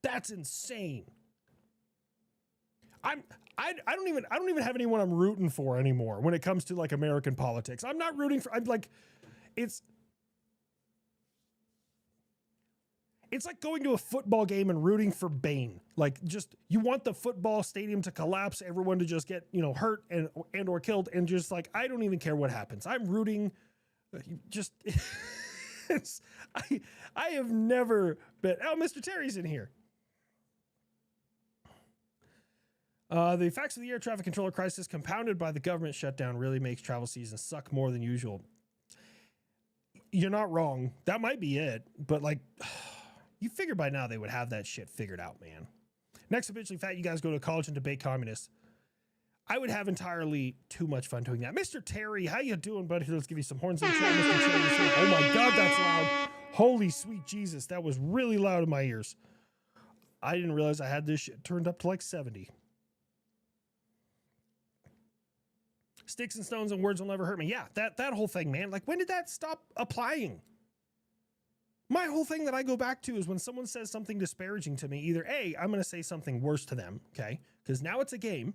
That's insane. I don't even have anyone I'm rooting for anymore when it comes to like American politics. I'm not rooting for, I'm like, it's like going to a football game and rooting for Bane. Like just, you want the football stadium to collapse, everyone to just get, hurt and or killed. And just like, I don't even care what happens. I'm rooting just, I have never been, oh, Mr. Terry's in here. The effects of the air traffic controller crisis compounded by the government shutdown really makes travel season suck more than usual. You're not wrong. That might be it. But like, you figure by now they would have that shit figured out, man. Next, habitually fat, you guys go to college and debate communists. I would have entirely too much fun doing that. Mr. Terry, how you doing, buddy? Let's give you some horns. Mr. Terry. Oh my God, that's loud. Holy sweet Jesus. That was really loud in my ears. I didn't realize I had this shit turned up to like 70. Sticks and stones and words will never hurt me. Yeah, that whole thing, man. Like, when did that stop applying? My whole thing that I go back to is when someone says something disparaging to me, either A, I'm going to say something worse to them, okay? Because now it's a game.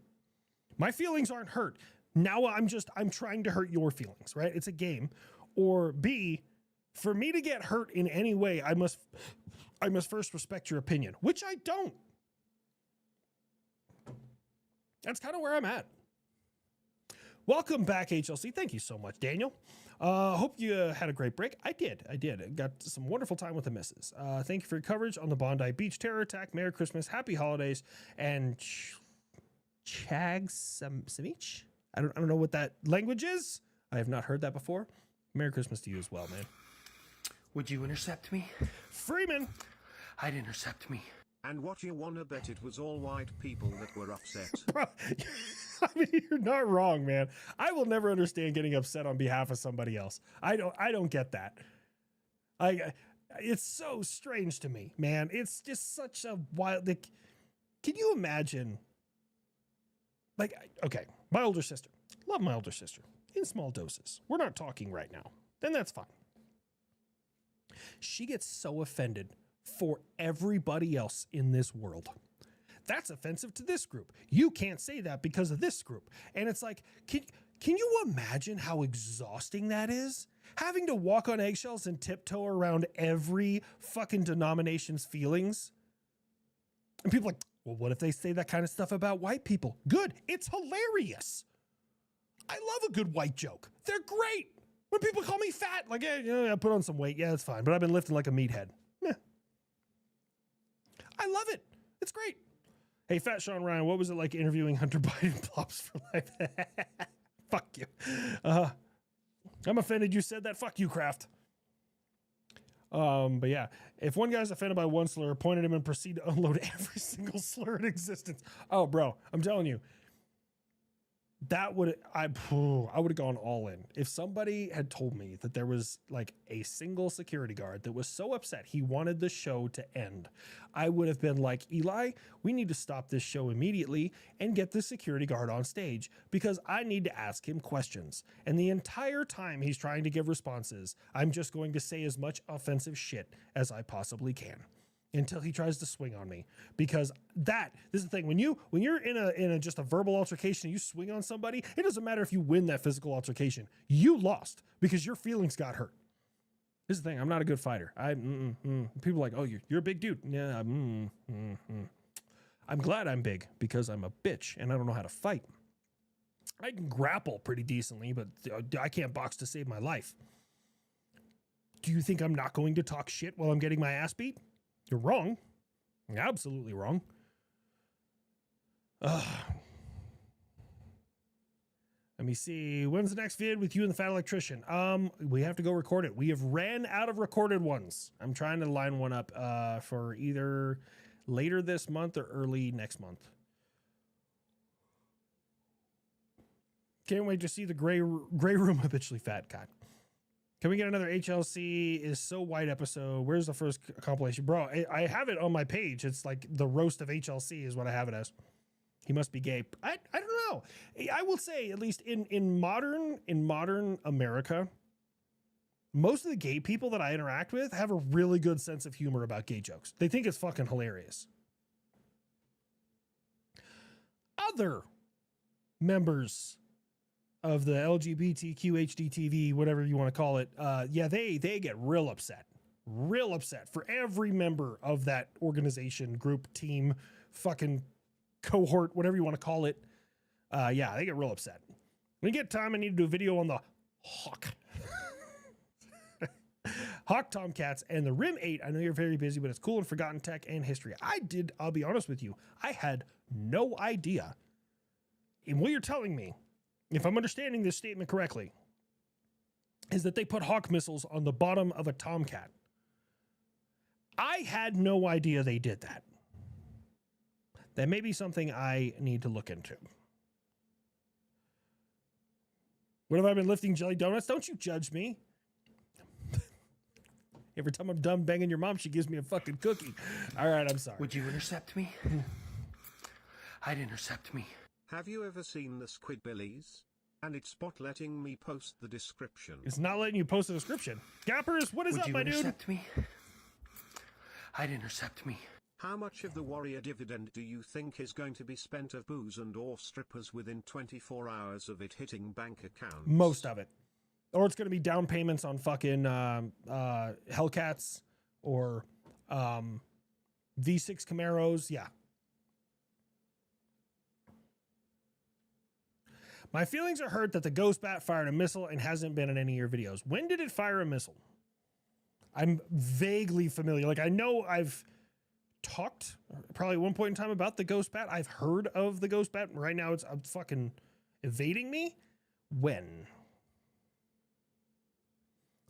My feelings aren't hurt. Now I'm trying to hurt your feelings, right? It's a game. Or B, for me to get hurt in any way, I must first respect your opinion, which I don't. That's kind of where I'm at. Welcome back, HLC. Thank you so much, Daniel. Hope you had a great break. I did. Got some wonderful time with the missus. Thank you for your coverage on the Bondi Beach terror attack. Merry Christmas, happy holidays, and Chag Samich? I don't know what that language is. I have not heard that before. Merry Christmas to you as well, man. Would you intercept me? Freeman! I'd intercept me. And what you wanna bet it was all white people that were upset? Bro, I mean, you're not wrong, man. I will never understand getting upset on behalf of somebody else. I don't get that. It's so strange to me, man. It's just such a wild, like, can you imagine? Like, okay, my older sister. Love my older sister. In small doses. We're not talking right now. Then that's fine. She gets so offended for everybody else in this world. That's offensive to this group. You can't say that because of this group. And it's like, Can you imagine how exhausting that is? Having to walk on eggshells and tiptoe around every fucking denomination's feelings. And people are like, well, what if they say that kind of stuff about white people? Good. It's hilarious. I love a good white joke. They're great. When people call me fat, like, I put on some weight. Yeah, that's fine. But I've been lifting like a meathead. Meh. I love it. It's great. Hey, Fat Sean Ryan, what was it like interviewing Hunter Biden plops for life? Fuck you. I'm offended you said that. Fuck you, Kraft. But yeah, if one guy's offended by one slur, point at him and proceed to unload every single slur in existence. Oh, bro, I'm telling you, that would I would have gone all in. If somebody had told me that there was like a single security guard that was so upset he wanted the show to end, I would have been like, Eli, we need to stop this show immediately and get the security guard on stage because I need to ask him questions. And the entire time he's trying to give responses, I'm just going to say as much offensive shit as I possibly can until he tries to swing on me. Because this is the thing, when you're in a just a verbal altercation and you swing on somebody, it doesn't matter if you win that physical altercation. You lost because your feelings got hurt. This is the thing, I'm not a good fighter. People are like, oh, you're a big dude. Yeah, I'm glad I'm big because I'm a bitch and I don't know how to fight. I can grapple pretty decently, but I can't box to save my life. Do you think I'm not going to talk shit while I'm getting my ass beat? You're wrong. You're absolutely wrong. Let me see. When's the next vid with you and the fat electrician? We have to go record it. We have ran out of recorded ones. I'm trying to line one up for either later this month or early next month. Can't wait to see the gray room habitually fat guy. Can we get another HLC is so white episode? Where's the first compilation? Bro, I have it on my page. It's like the roast of HLC is what I have it as. He must be gay. I don't know. I will say, at least in modern America, most of the gay people that I interact with have a really good sense of humor about gay jokes. They think it's fucking hilarious. Other members of the LGBTQ HDTV, whatever you want to call it, they get real upset for every member of that organization, group, team, fucking cohort, whatever you want to call it. They get real upset. When you get time, I need to do a video on the Hawk. Hawk Tomcats and the Rim 8. I know you're very busy, but it's cool and forgotten tech and history. I'll be honest with you. I had no idea. And what you're telling me, if I'm understanding this statement correctly, is that they put Hawk missiles on the bottom of a Tomcat. I had no idea they did that. That may be something I need to look into. What have I been lifting jelly donuts? Don't you judge me. Every time I'm done banging your mom, she gives me a fucking cookie. All right, I'm sorry. Would you intercept me? I'd intercept me. Have you ever seen the Squidbillies? And it's spot letting me post the description. It's not letting you post the description. Gappers, what is up, my dude? Would you intercept me? I'd intercept me. How much of the Warrior dividend do you think is going to be spent of booze and or strippers within 24 hours of it hitting bank accounts? Most of it. Or it's going to be down payments on fucking Hellcats or V6 Camaros. Yeah. My feelings are hurt that the Ghost Bat fired a missile and hasn't been in any of your videos. When did it fire a missile? I'm vaguely familiar. Like, I know I've talked probably at one point in time about the Ghost Bat. I've heard of the Ghost Bat. Right now it's fucking evading me. When?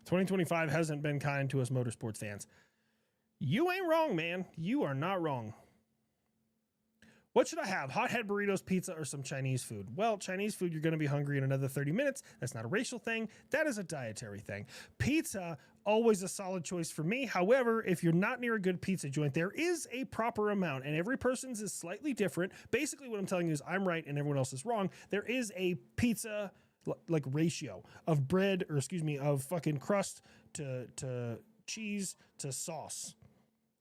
2025 hasn't been kind to us motorsports fans. You ain't wrong, man. You are not wrong. What should I have? Hot head burritos, pizza, or some Chinese food? Well, Chinese food, you're going to be hungry in another 30 minutes. That's not a racial thing. That is a dietary thing. Pizza, always a solid choice for me. However, if you're not near a good pizza joint, there is a proper amount, and every person's is slightly different. Basically, what I'm telling you is I'm right and everyone else is wrong. There is a pizza like ratio of bread, or excuse me, of fucking crust to cheese to sauce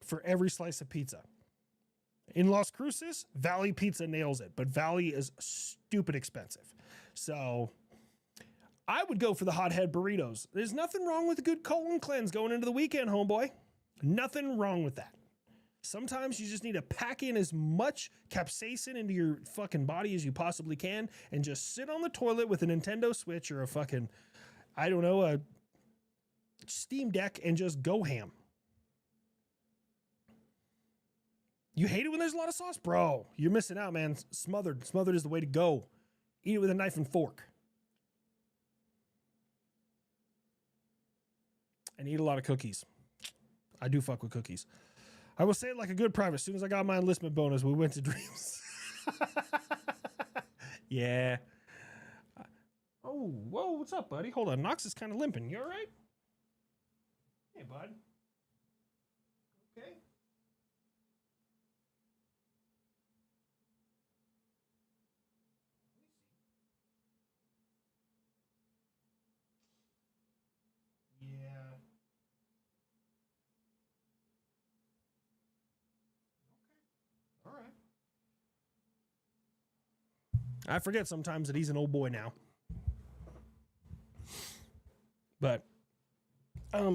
for every slice of pizza. In Las Cruces, Valley Pizza nails it, but Valley is stupid expensive. So I would go for the hothead burritos. There's nothing wrong with a good colon cleanse going into the weekend, homeboy. Nothing wrong with that. Sometimes you just need to pack in as much capsaicin into your fucking body as you possibly can and just sit on the toilet with a Nintendo Switch or a fucking, I don't know, a Steam Deck and just go ham. You hate it when there's a lot of sauce? Bro, you're missing out, man. Smothered. Smothered is the way to go. Eat it with a knife and fork. And eat a lot of cookies. I do fuck with cookies. I will say it like a good private. As soon as I got my enlistment bonus, we went to Dreams. Yeah. Oh, whoa, what's up, buddy? Hold on. Knox is kind of limping. You all right? Hey, bud. Okay. Yeah. All right. I forget sometimes that he's an old boy now. But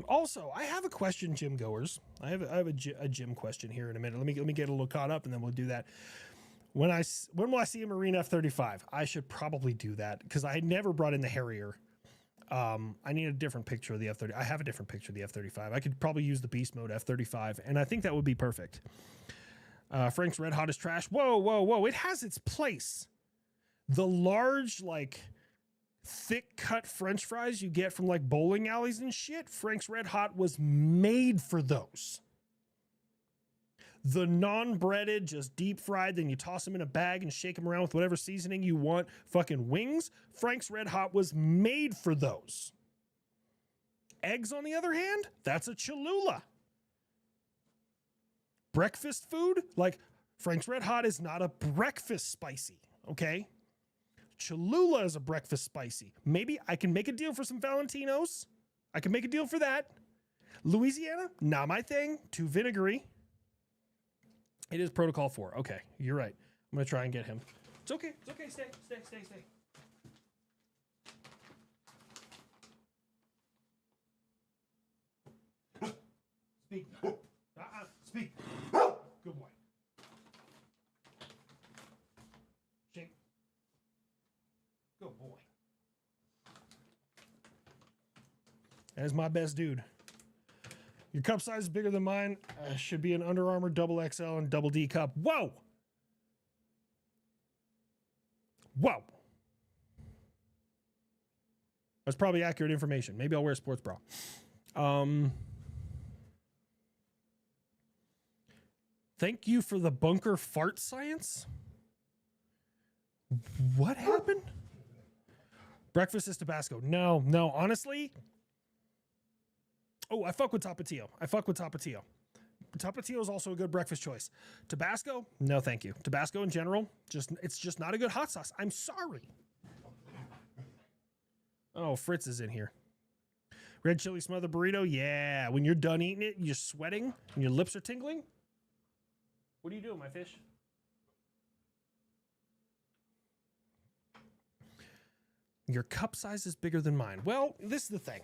also, I have a question, gym goers. I have a gym question here in a minute. Let me get a little caught up, and then we'll do that. When will I see a Marine F-35? I should probably do that because I never brought in the Harrier. I need a different picture of the F-35. I have a different picture of the F-35. I could probably use the beast mode F-35, and I think that would be perfect. Frank's Red Hot is trash. Whoa, whoa, whoa. It has its place. The large, like, thick cut French fries you get from, like, bowling alleys and shit, Frank's Red Hot was made for those. The non-breaded, just deep fried, then you toss them in a bag and shake them around with whatever seasoning you want. Fucking wings. Frank's Red Hot was made for those. Eggs, on the other hand, that's a Cholula. Breakfast food, like Frank's Red Hot is not a breakfast spicy, okay? Cholula is a breakfast spicy. Maybe I can make a deal for some Valentinos. I can make a deal for that. Louisiana, not my thing. Too vinegary. It is Protocol 4. Okay, you're right. I'm going to try and get him. It's okay. It's okay. Stay. Speak. Speak. Good boy. Shake. Good boy. That is my best dude. Your cup size is bigger than mine. Should be an Under Armour double XL and double D cup. Whoa! Whoa! That's probably accurate information. Maybe I'll wear a sports bra. Thank you for the bunker fart science. What happened? Breakfast is Tabasco. No, honestly. Oh, I fuck with Tapatio. Tapatio is also a good breakfast choice. Tabasco? No, thank you. Tabasco in general, it's just not a good hot sauce. I'm sorry. Oh, Fritz is in here. Red chili smothered burrito? Yeah. When you're done eating it, you're sweating and your lips are tingling. What are you doing, my fish? Your cup size is bigger than mine. Well, this is the thing.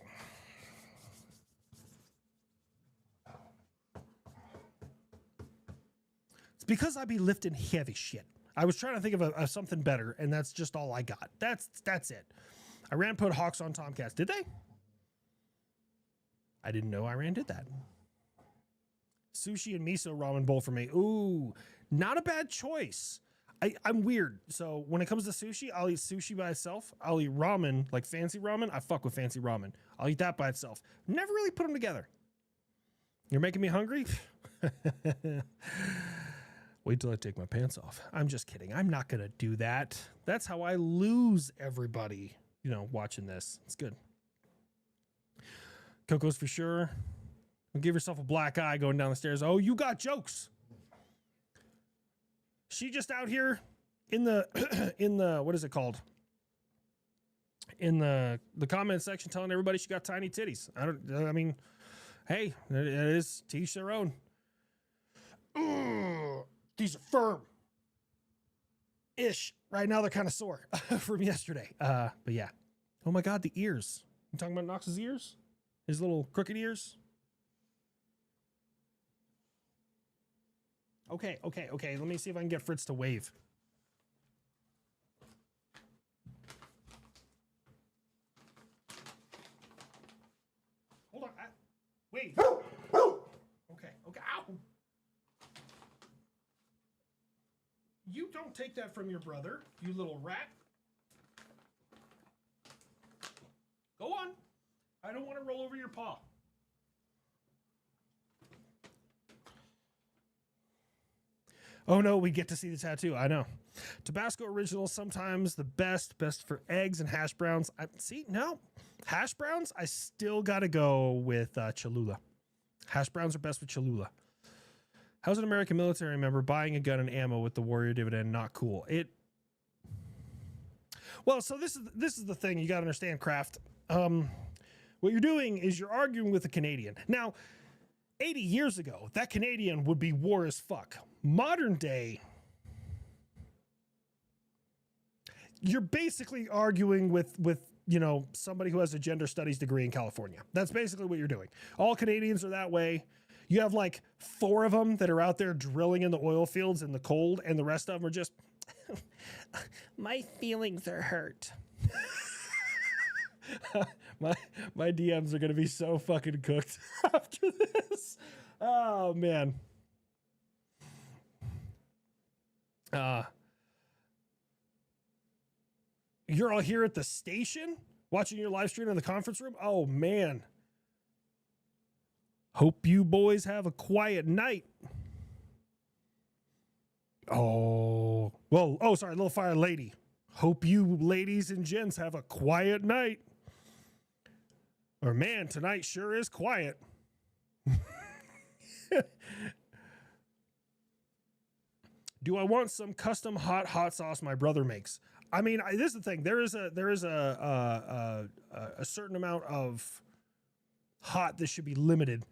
It's because I be lifting heavy shit. I was trying to think of something better, and that's just all I got. That's it. Iran put Hawks on Tomcats. Did they? I didn't know Iran did that. Sushi and miso ramen bowl for me. Ooh, not a bad choice. I'm weird. So when it comes to sushi, I'll eat sushi by itself. I'll eat ramen, like fancy ramen. I fuck with fancy ramen. I'll eat that by itself. Never really put them together. You're making me hungry? Wait till I take my pants off. I'm just kidding. I'm not going to do that. That's how I lose everybody, watching this. It's good. Coco's for sure. Give yourself a black eye going down the stairs. Oh, you got jokes. She just out here in the what is it called? In the comment section telling everybody she got tiny titties. I mean, hey, it is to each their own. These are firm. Ish. Right now they're kind of sore from yesterday. But yeah. Oh my God, the ears. You talking about Knox's ears? His little crooked ears? Okay. Let me see if I can get Fritz to wave. Hold on. Wave. Okay. Ow. You don't take that from your brother, you little rat. Go on. I don't want to roll over your paw. Oh no, we get to see the tattoo. I know. Tabasco Original, sometimes the best for eggs and hash browns. Hash browns, I still got to go with Cholula. Hash browns are best with Cholula. How's an American military member buying a gun and ammo with the warrior dividend not cool? Well, so this is the thing you got to understand, Kraft. What you're doing is you're arguing with a Canadian. Now, 80 years ago, that Canadian would be war as fuck. Modern day, you're basically arguing with somebody who has a gender studies degree in California. That's basically what you're doing. All Canadians are that way. You have like 4 of them that are out there drilling in the oil fields in the cold, and the rest of them are just, my feelings are hurt. My DMs are going to be so fucking cooked after this. Oh, man. You're all here at the station watching your live stream in the conference room? Oh, man. Hope you boys have a quiet night. Oh, well, sorry, Little Fire Lady. Hope you ladies and gents have a quiet night. Or man, tonight sure is quiet. Do I want some custom hot sauce my brother makes? I mean, this is the thing. There is a certain amount of hot that should be limited.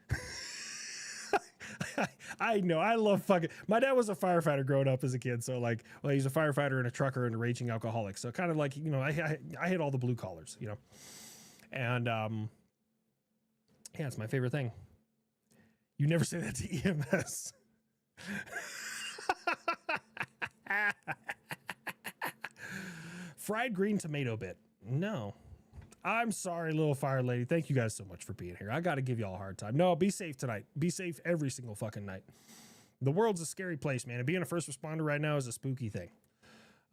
I know. I love fucking. My dad was a firefighter growing up as a kid, so he's a firefighter and a trucker and a raging alcoholic. So kind of like I hit all the blue collars, and yeah, it's my favorite thing. You never say that to EMS. Fried green tomato bit. No. I'm sorry, Little Fire Lady. Thank you guys so much for being here. I got to give y'all a hard time. No, be safe tonight. Be safe every single fucking night. The world's a scary place, man. And being a first responder right now is a spooky thing.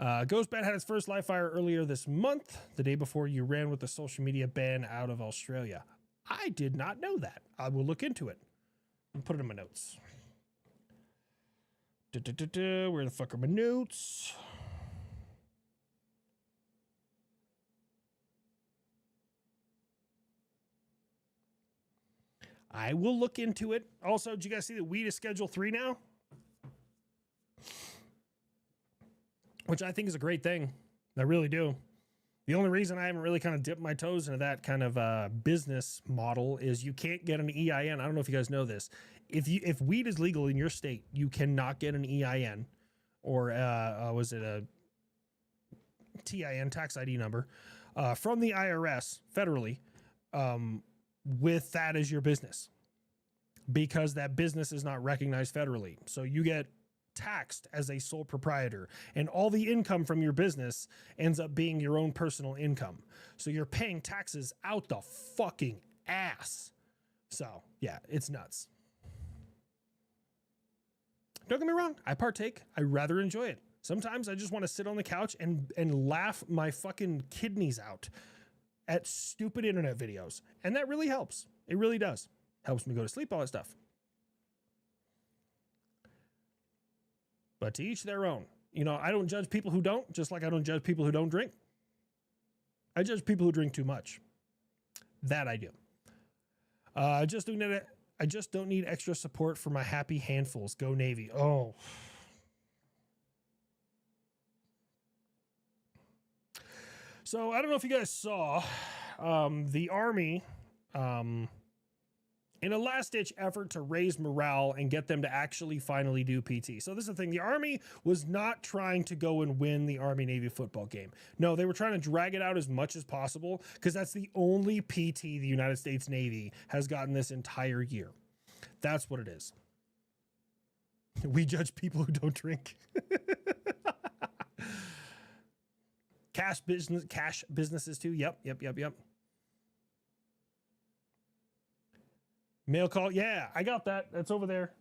Ghostbat had its first live fire earlier this month, the day before you ran with the social media ban out of Australia. I did not know that. I will look into it and put it in my notes. Where the fuck are my notes? I will look into it. Also, did you guys see that weed is Schedule 3 now? Which I think is a great thing. I really do. The only reason I haven't really kind of dipped my toes into that kind of business model is you can't get an EIN. I don't know if you guys know this. If weed is legal in your state, you cannot get an EIN or was it a TIN, tax ID number, from the IRS federally with that as your business, because that business is not recognized federally. So you get taxed as a sole proprietor, and all the income from your business ends up being your own personal income. So you're paying taxes out the fucking ass. So yeah, it's nuts. Don't get me wrong, I partake. I rather enjoy it. Sometimes I just want to sit on the couch and laugh my fucking kidneys out at stupid internet videos. And that really helps. It really does. Helps me go to sleep, all that stuff. But to each their own. I don't judge people who don't, just like I don't judge people who don't drink. I judge people who drink too much. That I do. I just don't need extra support for my happy handfuls. Go Navy. Oh. So I don't know if you guys saw the Army in a last-ditch effort to raise morale and get them to actually finally do PT. So this is the thing. The Army was not trying to go and win the Army-Navy football game. No, they were trying to drag it out as much as possible because that's the only PT the United States Navy has gotten this entire year. That's what it is. We judge people who don't drink. Cash businesses too. Yep. Mail call. Yeah, I got that. That's over there.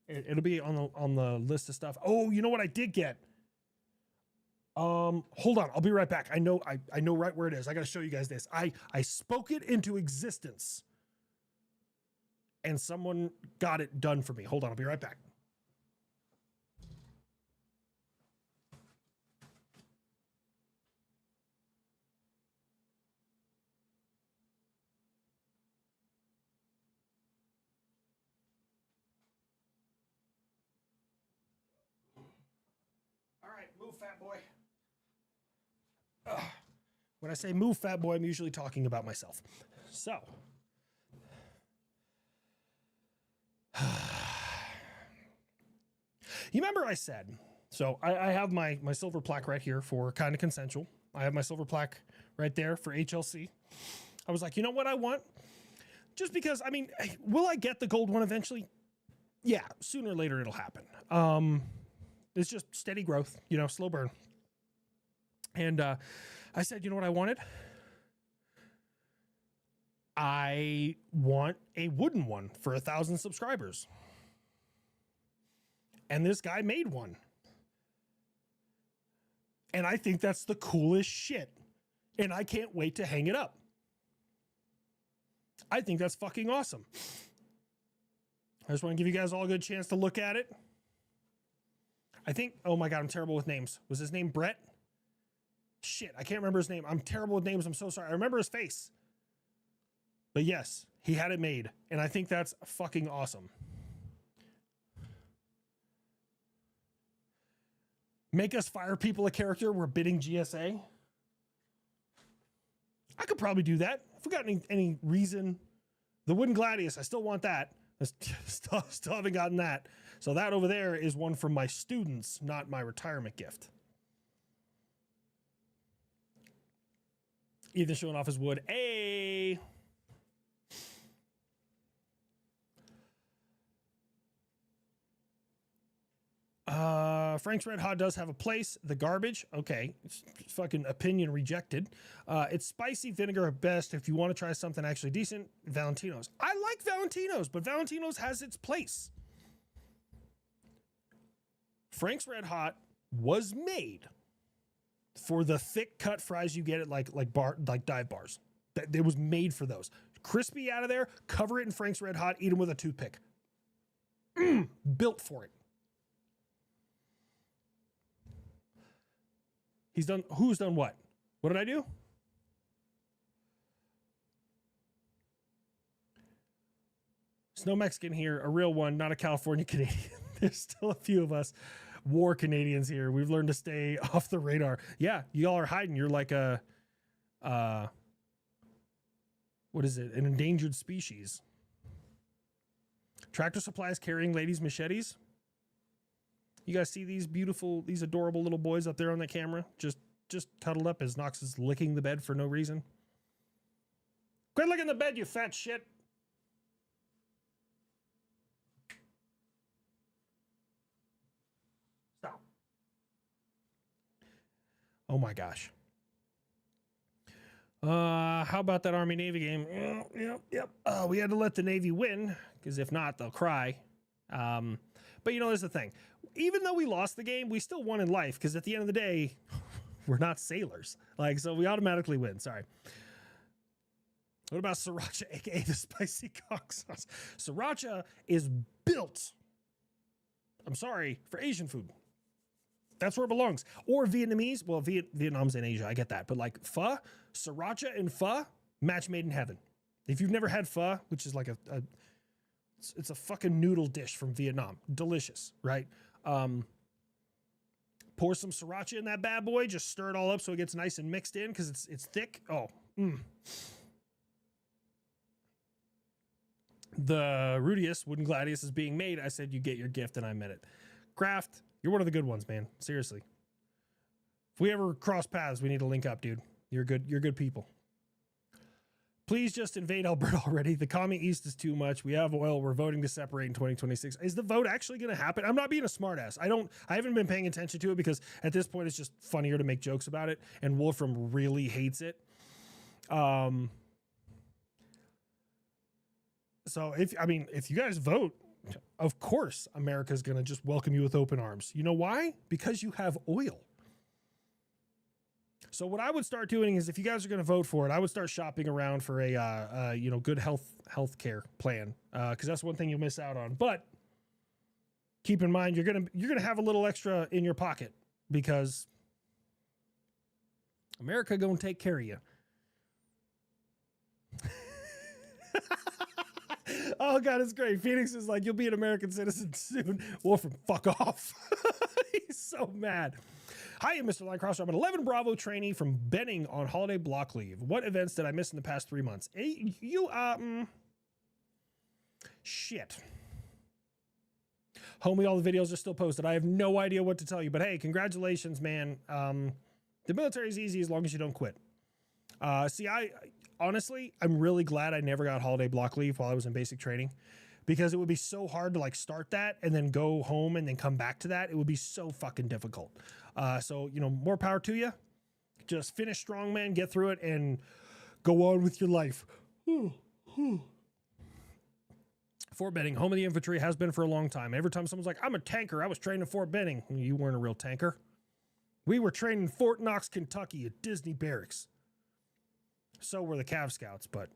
It'll be on the list of stuff. Oh, you know what I did get? Hold on. I'll be right back. I know right where it is. I got to show you guys this. I spoke it into existence and someone got it done for me. Hold on. I'll be right back. Move, fat boy. When I say move, fat boy, I'm usually talking about myself. So, you remember I said, so I have my silver plaque right here for Kind of Consensual. I have my silver plaque right there for HLC. I was like, you know what I want? Just because, I mean, will I get the gold one eventually? Yeah, sooner or later it'll happen. It's just steady growth, slow burn. And I said, you know what I wanted? I want a wooden one for 1,000 subscribers. And this guy made one. And I think that's the coolest shit. And I can't wait to hang it up. I think that's fucking awesome. I just want to give you guys all a good chance to look at it. I think, oh my God, I'm terrible with names. Was his name Brett? Shit, I can't remember his name. I'm terrible with names. I'm so sorry. I remember his face. But yes, he had it made. And I think that's fucking awesome. Make us fire people a character we're bidding GSA. I could probably do that. If we got any reason. The Wooden Gladius, I still want that. I still haven't gotten that. So that over there is one from my students, not my retirement gift. Ethan showing off his wood. Hey! Frank's Red Hot does have a place. The garbage. Okay. It's fucking opinion rejected. It's spicy vinegar at best. If you want to try something actually decent, Valentino's. I like Valentino's, but Valentino's has its place. Frank's Red Hot was made for the thick cut fries you get at like dive bars. It was made for those. Crispy out of there, cover it in Frank's Red Hot, eat them with a toothpick. Built for it. Who's done what? What did I do? Snow Mexican here, a real one, not a California Canadian. There's still a few of us war Canadians here. We've learned to stay off the radar. Yeah, y'all are hiding. You're like a, what is it? An endangered species. Tractor Supplies carrying ladies' machetes. You guys see these these adorable little boys up there on the camera? Just cuddled up as Knox is licking the bed for no reason. Quit licking the bed, you fat shit. Stop. Oh my gosh. How about that Army Navy game? Yep. We had to let the Navy win, because if not, they'll cry. But there's the thing. Even though we lost the game, we still won in life, because at the end of the day, we're not sailors. So we automatically win. Sorry. What about sriracha, aka the spicy cock sauce? Sriracha is built, I'm sorry, for Asian food. That's where it belongs. Or Vietnamese. Well, Vietnam's in Asia. I get that. But like pho, sriracha and pho, match made in heaven. If you've never had pho, which is like it's a fucking noodle dish from Vietnam. Delicious, right? Pour some sriracha in that bad boy. Just stir it all up so it gets nice and mixed in because it's thick. Oh, the Rudius Wooden Gladius is being made, I said you get your gift, and I meant it. Graft, you're one of the good ones, man. Seriously. If we ever cross paths, we need to link up, dude. You're good. You're good people. Please just invade Alberta already. The commie east is too much. We have oil. We're voting to separate in 2026. Is the vote actually going to happen? I'm not being a smartass. I haven't been paying attention to it because at this point it's just funnier to make jokes about it. And Wolfram really hates it. So if you guys vote, of course, America's going to just welcome you with open arms. You know why? Because you have oil. So what I would start doing is, if you guys are going to vote for it, I would start shopping around for a good health care plan, because that's one thing you'll miss out on. But keep in mind, you're gonna have a little extra in your pocket because America gonna take care of you. Oh God, it's great. Phoenix is like, you'll be an American citizen soon. Wolfram, fuck off. He's so mad. Hi, Mr. Linecrosser. I'm an 11 Bravo trainee from Benning on holiday block leave. What events did I miss in the past 3 months? Shit. Homie, all the videos are still posted. I have no idea what to tell you, but hey, congratulations, man. The military is easy as long as you don't quit. Honestly, I'm really glad I never got holiday block leave while I was in basic training, because it would be so hard to like start that and then go home and then come back to that. It would be so fucking difficult. So, more power to you. Just finish strong, man, get through it and go on with your life. Fort Benning, home of the infantry, has been for a long time. Every time someone's like, I'm a tanker, I was trained in Fort Benning. You weren't a real tanker. We were trained in Fort Knox, Kentucky at Disney Barracks. So were the Cav Scouts, but,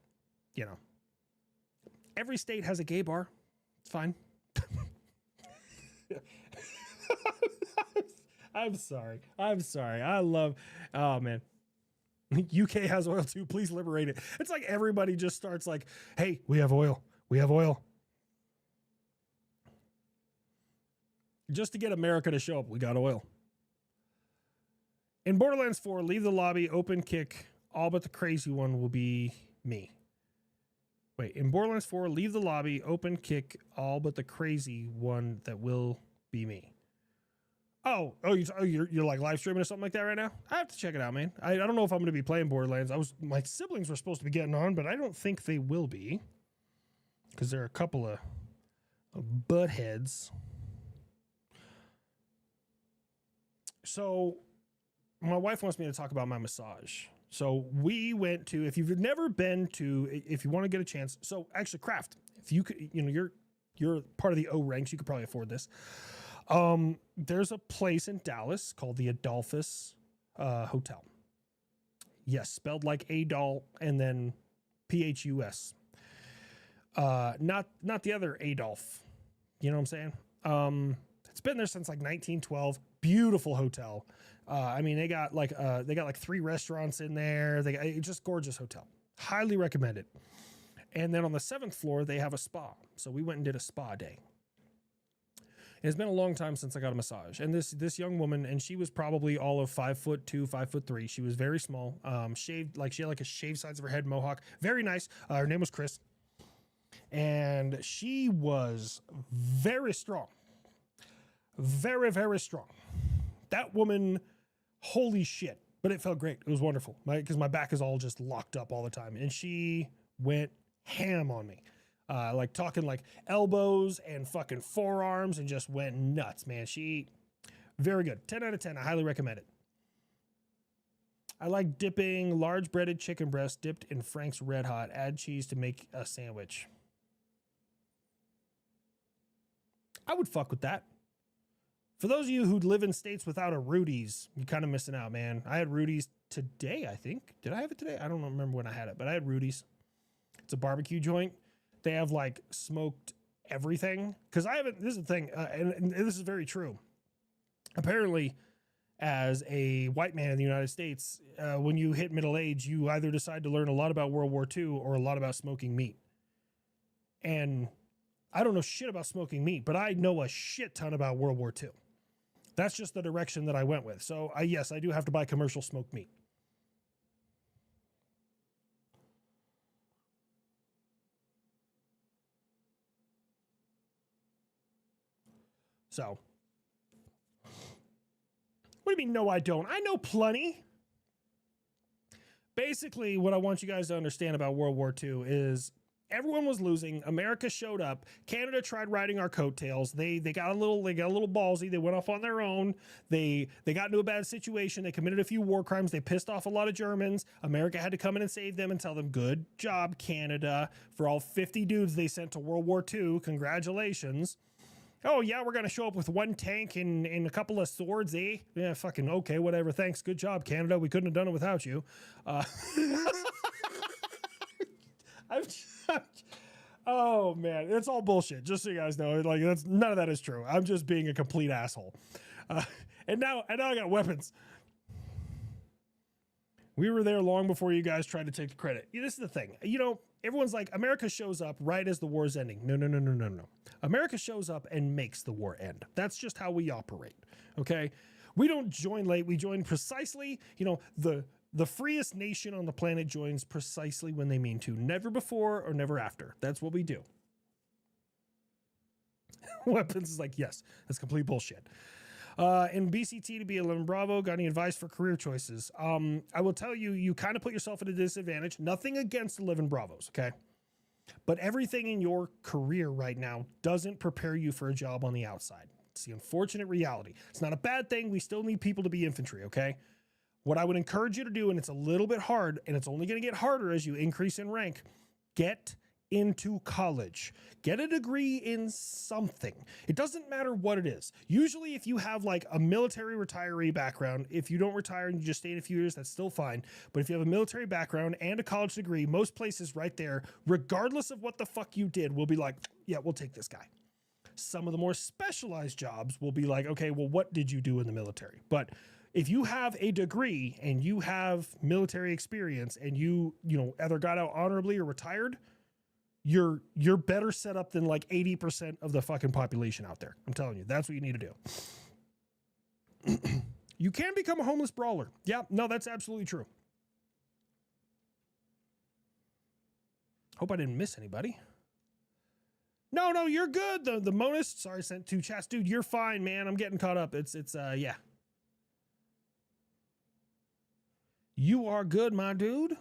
every state has a gay bar. It's fine. I'm sorry. Oh, man. UK has oil too. Please liberate it. It's like everybody just starts like, hey, we have oil. We have oil. Just to get America to show up, we got oil. In Borderlands 4, leave the lobby, open kick. All but the crazy one will be me. Wait, in Borderlands 4, leave the lobby, open kick. All but the crazy one that will be me. You're like live streaming or something like that right now? I have to check it out, man. I don't know if I'm going to be playing Borderlands. My siblings were supposed to be getting on, but I don't think they will be, because there are a couple of butt heads. So my wife wants me to talk about my massage. So we went to, if you've never been to, if you want to get a chance. So actually, Craft, if you could, you're part of the O ranks, you could probably afford this. There's a place in Dallas called the Adolphus Hotel. Yes, spelled like Adol and then Phus. Not the other Adolf. You know what I'm saying? It's been there since like 1912. Beautiful hotel. They got like 3 restaurants in there. It's just gorgeous hotel. Highly recommend it. And then on the 7th floor, they have a spa. So we went and did a spa day. It's been a long time since I got a massage. And this young woman, and she was probably all of 5'2", 5'3". She was very small. Shaved, like she had like a shaved sides of her head mohawk. Very nice. Her name was Chris. And she was very strong. Very, very strong. That woman, holy shit. But it felt great. It was wonderful. Because my back is all just locked up all the time. And she went ham on me. Like talking like elbows and fucking forearms, and just went nuts, man. Very good. 10 out of 10. I highly recommend it. I like dipping large breaded chicken breast dipped in Frank's Red Hot. Add cheese to make a sandwich. I would fuck with that. For those of you who live in states without a Rudy's, you're kind of missing out, man. I had Rudy's today, I think. Did I have it today? I don't remember when I had it, but I had Rudy's. It's a barbecue joint. They have like smoked everything. Because this is the thing, and this is very true. Apparently, as a white man in the United States, when you hit middle age, you either decide to learn a lot about World War II or a lot about smoking meat. And I don't know shit about smoking meat, but I know a shit ton about World War II. That's just the direction that I went with. So, yes, I do have to buy commercial smoked meat. So, what do you mean, no, I don't? I know plenty. Basically, what I want you guys to understand about World War II is everyone was losing. America showed up. Canada tried riding our coattails. They got a little ballsy. They went off on their own. They got into a bad situation. They committed a few war crimes. They pissed off a lot of Germans. America had to come in and save them and tell them, good job, Canada, for all 50 dudes they sent to World War II. Congratulations. Oh, yeah, we're going to show up with one tank and a couple of swords, eh? Yeah, fucking okay, whatever. Thanks. Good job, Canada. We couldn't have done it without you. Oh, man. It's all bullshit. Just so you guys know, like, none of that is true. I'm just being a complete asshole. And now I got weapons. We were there long before you guys tried to take the credit. This is the thing. You know, everyone's like, America shows up right as the war's ending. No. America shows up and makes the war end. That's just how we operate, okay? We don't join late. We join precisely, you know, the freest nation on the planet joins precisely when they mean to. Never before or never after. That's what we do. Weapons is like, yes, that's complete bullshit. In BCT to be 11 Bravo, got any advice for career choices? I will tell you, you kind of put yourself at a disadvantage. Nothing against 11 Bravos, okay? But everything in your career right now doesn't prepare you for a job on the outside. It's the unfortunate reality. It's not a bad thing. We still need people to be infantry, okay? What I would encourage you to do, and it's a little bit hard, and it's only going to get harder as you increase in rank, get into college. Get a degree in something. It doesn't matter what it is. Usually if you have like a military retiree background, if you don't retire and you just stay in a few years, that's still fine. But if you have a military background and a college degree, most places right there, regardless of what the fuck you did, will be like, yeah, we'll take this guy. Some of the more specialized jobs will be like, okay, well, what did you do in the military? But if you have a degree and you have military experience and you know, either got out honorably or retired, you're better set up than like 80% of the fucking population out there. I'm telling you, that's what you need to do. You can become a homeless brawler. Yeah, no, that's absolutely true. Hope I didn't miss anybody. No, you're good. The Monist, sorry, sent 2 chats. Dude, you're fine, man. I'm getting caught up. It's yeah. You are good, my dude.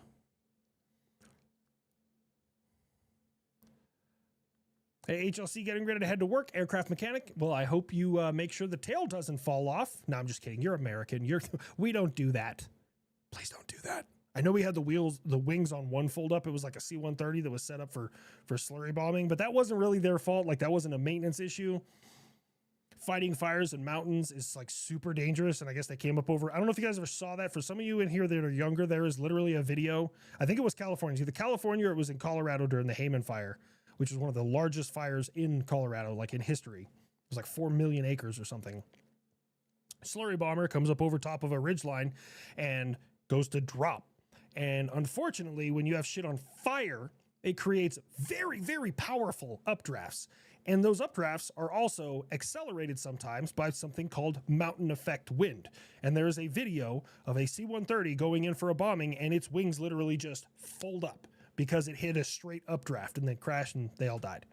Hey, HLC getting ready to head to work, aircraft mechanic. Well, I hope you make sure the tail doesn't fall off. No, I'm just kidding. You're American. We don't do that. Please don't do that. I know we had the wings on one fold up. It was like a C-130 that was set up for slurry bombing, but that wasn't really their fault. Like that wasn't a maintenance issue. Fighting fires in mountains is like super dangerous. And I guess they came up over, I don't know if you guys ever saw that. For some of you in here that are younger, there is literally a video. I think it was California. It's either California or it was in Colorado during the Hayman fire, which was one of the largest fires in Colorado, like in history. It was like 4 million acres or something. Slurry bomber comes up over top of a ridgeline and goes to drop. And unfortunately, when you have shit on fire, it creates very, very powerful updrafts. And those updrafts are also accelerated sometimes by something called mountain effect wind. And there is a video of a C-130 going in for a bombing and its wings literally just fold up because it hit a straight updraft and then crashed and they all died.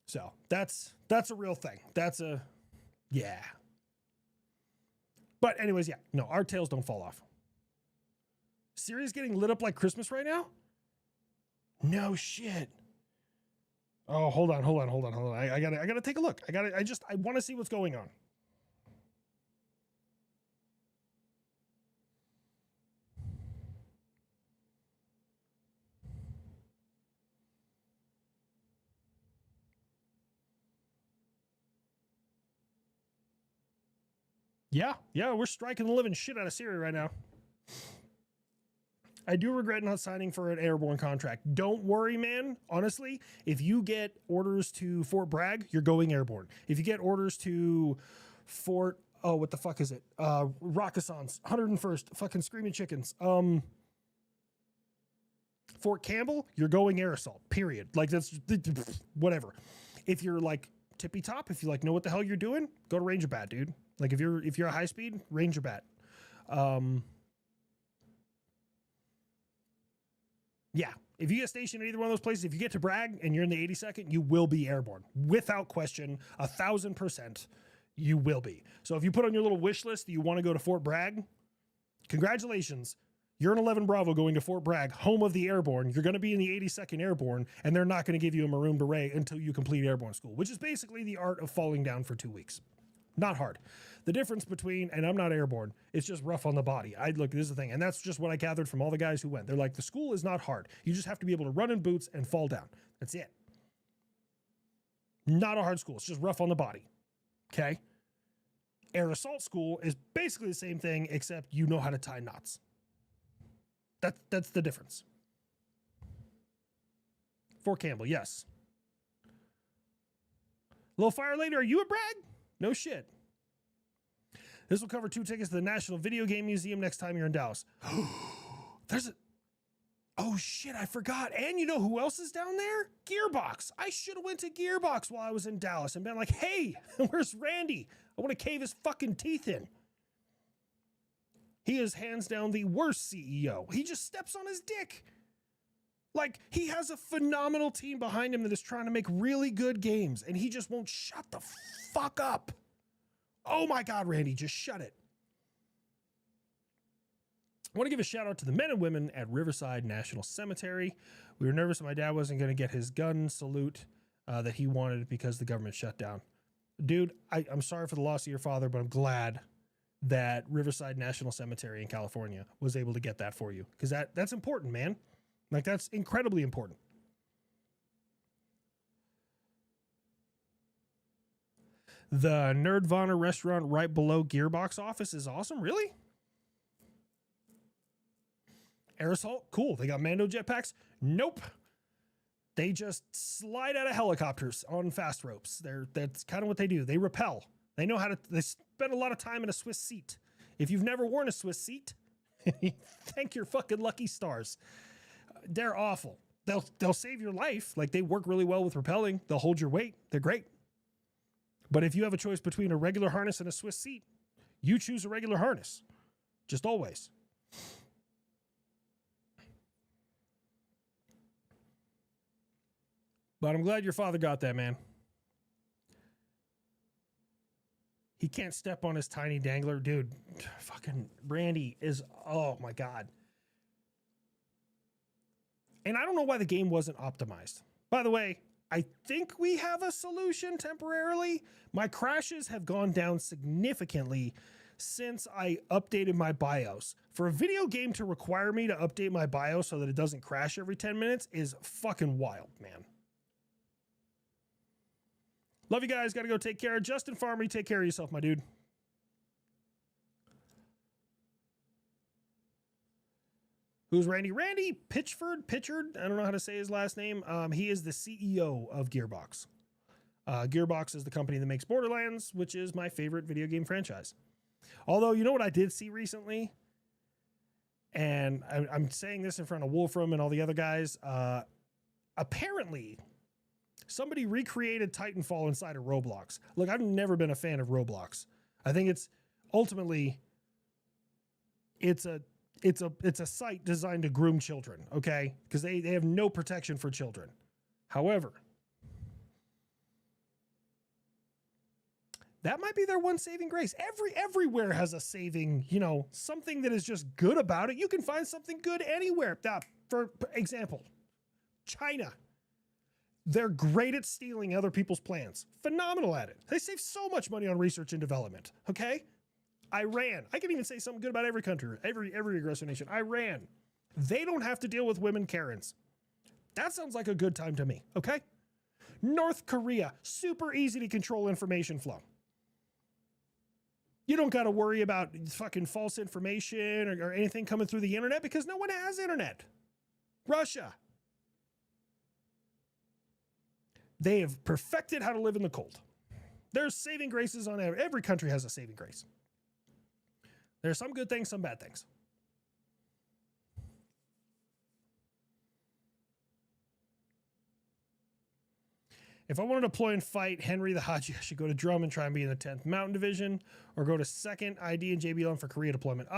So that's a real thing. Yeah. But anyways, yeah, no, our tails don't fall off. Syria's getting lit up like Christmas right now? No shit. Oh, hold on. I gotta take a look. I want to see what's going on. Yeah, we're striking the living shit out of Syria right now. I do regret not signing for an airborne contract. Don't worry, man. Honestly, if you get orders to Fort Bragg, you're going airborne. If you get orders to Fort, oh, what the fuck is it? Rockassans, 101st, fucking Screaming Chickens. Fort Campbell, you're going air assault, period. Like that's whatever. If you're like tippy top, if you like know what the hell you're doing, go to Ranger Bat, dude. Like if you're a high speed, Ranger Bat. Yeah, if you get stationed at either one of those places, if you get to Bragg and you're in the 82nd, you will be airborne without question, 1,000%. You will be. So if you put on your little wish list that you want to go to Fort Bragg, congratulations. You're an 11 Bravo going to Fort Bragg, home of the airborne. You're going to be in the 82nd Airborne, and they're not going to give you a maroon beret until you complete airborne school, which is basically the art of falling down for 2 weeks. Not hard. The difference between, and I'm not airborne, it's just rough on the body. Look, this is the thing, and that's just what I gathered from all the guys who went. They're like, the school is not hard. You just have to be able to run in boots and fall down. That's it. Not a hard school. It's just rough on the body. Okay? Air assault school is basically the same thing, except you know how to tie knots. That's the difference. Fort Campbell, yes. Little Fire Lady, are you a Bragg? No shit. This will cover 2 tickets to the National Video Game Museum next time you're in Dallas. Oh shit, I forgot. And you know who else is down there? Gearbox. I should have went to Gearbox while I was in Dallas and been like, hey, where's Randy? I want to cave his fucking teeth in. He is hands down the worst CEO. He just steps on his dick. Like, he has a phenomenal team behind him that is trying to make really good games, and he just won't shut the fuck up. Oh my God, Randy, just shut it. I want to give a shout out to the men and women at Riverside National Cemetery. We were nervous that my dad wasn't going to get his gun salute that he wanted because the government shut down. Dude, I'm sorry for the loss of your father, but I'm glad that Riverside National Cemetery in California was able to get that for you, because that's important, man. Like, that's incredibly important. The Nerdvana restaurant right below Gearbox office is awesome. Really? Air assault? Cool. They got Mando jetpacks? Nope. They just slide out of helicopters on fast ropes. That's kind of what they do. They rappel. They know how to, they spend a lot of time in a Swiss seat. If you've never worn a Swiss seat, thank your fucking lucky stars. They're awful. They'll save your life. Like, they work really well with rappelling. They'll hold your weight. They're great. But if you have a choice between a regular harness and a Swiss seat, you choose a regular harness. Just always. But I'm glad your father got that, man. He can't step on his tiny dangler. Dude, fucking Randy is, oh my God. And I don't know why the game wasn't optimized. By the way, I think we have a solution temporarily. My crashes have gone down significantly since I updated my BIOS. For a video game to require me to update my BIOS so that it doesn't crash every 10 minutes is fucking wild, man. Love you guys. Got to go take care. Justin Farmer, you take care of yourself, my dude. Who's Randy? Randy Pitchford. I don't know how to say his last name. He is the CEO of Gearbox. Gearbox is the company that makes Borderlands, which is my favorite video game franchise. Although, you know what I did see recently? And I'm saying this in front of Wolfram and all the other guys. Apparently, somebody recreated Titanfall inside of Roblox. Look, I've never been a fan of Roblox. I think it's ultimately, it's a site designed to groom children, okay? Because they have no protection for children. However, that might be their one saving grace. Everywhere has a saving, something that is just good about it. You can find something good anywhere. For example, China. They're great at stealing other people's plans. Phenomenal at it. They save so much money on research and development, okay? Iran. I can even say something good about every country, every aggressor nation. Iran. They don't have to deal with women Karens. That sounds like a good time to me, okay? North Korea. Super easy to control information flow. You don't got to worry about fucking false information or anything coming through the internet because no one has internet. Russia. They have perfected how to live in the cold. There's saving graces on every country has a saving grace. There's some good things, some bad things. If I want to deploy and fight Henry the Haji, I should go to Drum and try and be in the 10th Mountain Division, or go to 2nd ID and JBLM for Korea deployment.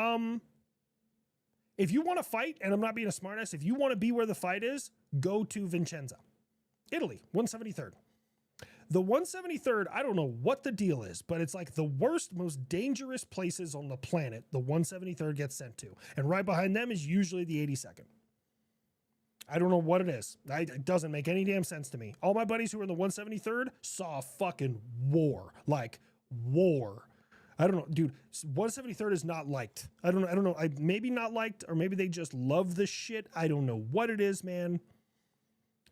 If you want to fight, and I'm not being a smartass, if you want to be where the fight is, go to Vincenza, Italy, 173rd. The 173rd, I don't know what the deal is, but it's like the worst, most dangerous places on the planet the 173rd gets sent to. And right behind them is usually the 82nd. I don't know what it is. It doesn't make any damn sense to me. All my buddies who were in the 173rd saw fucking war. Like, war. I don't know, dude. 173rd is not liked. I don't know. Maybe not liked, or maybe they just love the shit. I don't know what it is, man.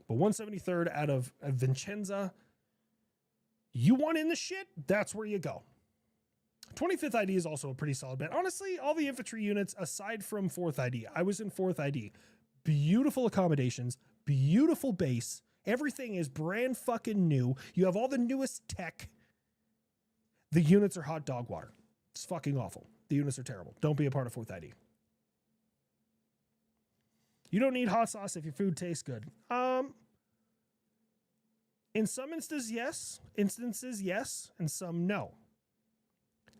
But 173rd out of Vincenza, you want in the shit, that's where you go. 25th ID is also a pretty solid band. Honestly, all the infantry units, aside from 4th ID, I was in 4th ID. Beautiful accommodations, beautiful base. Everything is brand fucking new. You have all the newest tech. The units are hot dog water. It's fucking awful. The units are terrible. Don't be a part of 4th ID. You don't need hot sauce if your food tastes good. In some instances, yes, and some no.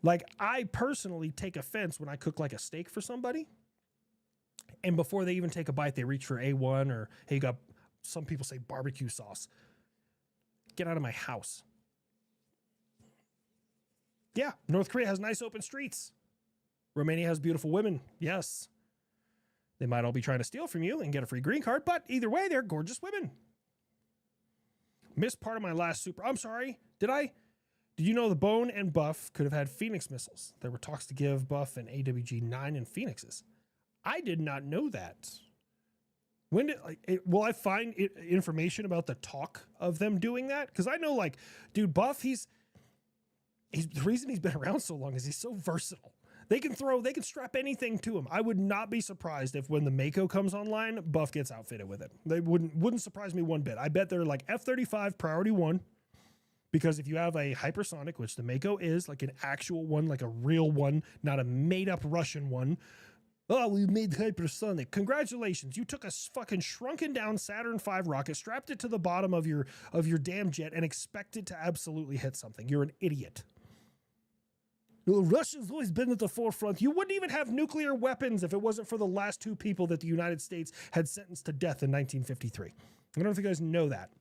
Like, I personally take offense when I cook like a steak for somebody, and before they even take a bite, they reach for A1 or, hey, you got, some people say barbecue sauce. Get out of my house. Yeah, North Korea has nice open streets. Romania has beautiful women. Yes. They might all be trying to steal from you and get a free green card, but either way, they're gorgeous women. Missed part of my last super. I'm sorry. Did you know the Bone and Buff could have had Phoenix missiles? There were talks to give Buff an AWG-9 and Phoenixes. I did not know that. When will I find information about the talk of them doing that? Because I know, like, dude, Buff, he's the reason he's been around so long is he's so versatile. They can strap anything to him. I would not be surprised if when the Mako comes online, Buff gets outfitted with it. They wouldn't surprise me one bit. I bet they're like F-35 priority 1, because if you have a hypersonic, which the Mako is, like an actual one, like a real one, not a made up Russian one. Oh, we made hypersonic. Congratulations. You took a fucking shrunken down Saturn V rocket, strapped it to the bottom of your damn jet, and expected to absolutely hit something. You're an idiot. Russia's always been at the forefront. You wouldn't even have nuclear weapons if it wasn't for the last 2 people that the United States had sentenced to death in 1953. I don't know if you guys know that.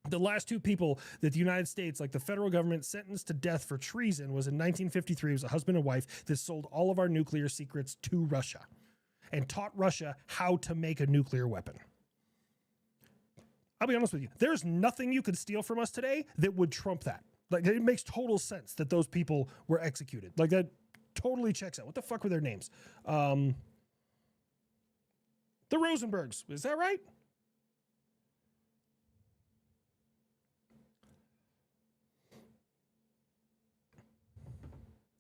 The last 2 people that the United States, like the federal government, sentenced to death for treason was in 1953. It was a husband and wife that sold all of our nuclear secrets to Russia and taught Russia how to make a nuclear weapon. I'll be honest with you. There's nothing you could steal from us today that would trump that. Like, it makes total sense that those people were executed. Like, that totally checks out. What the fuck were their names? The Rosenbergs. Is that right?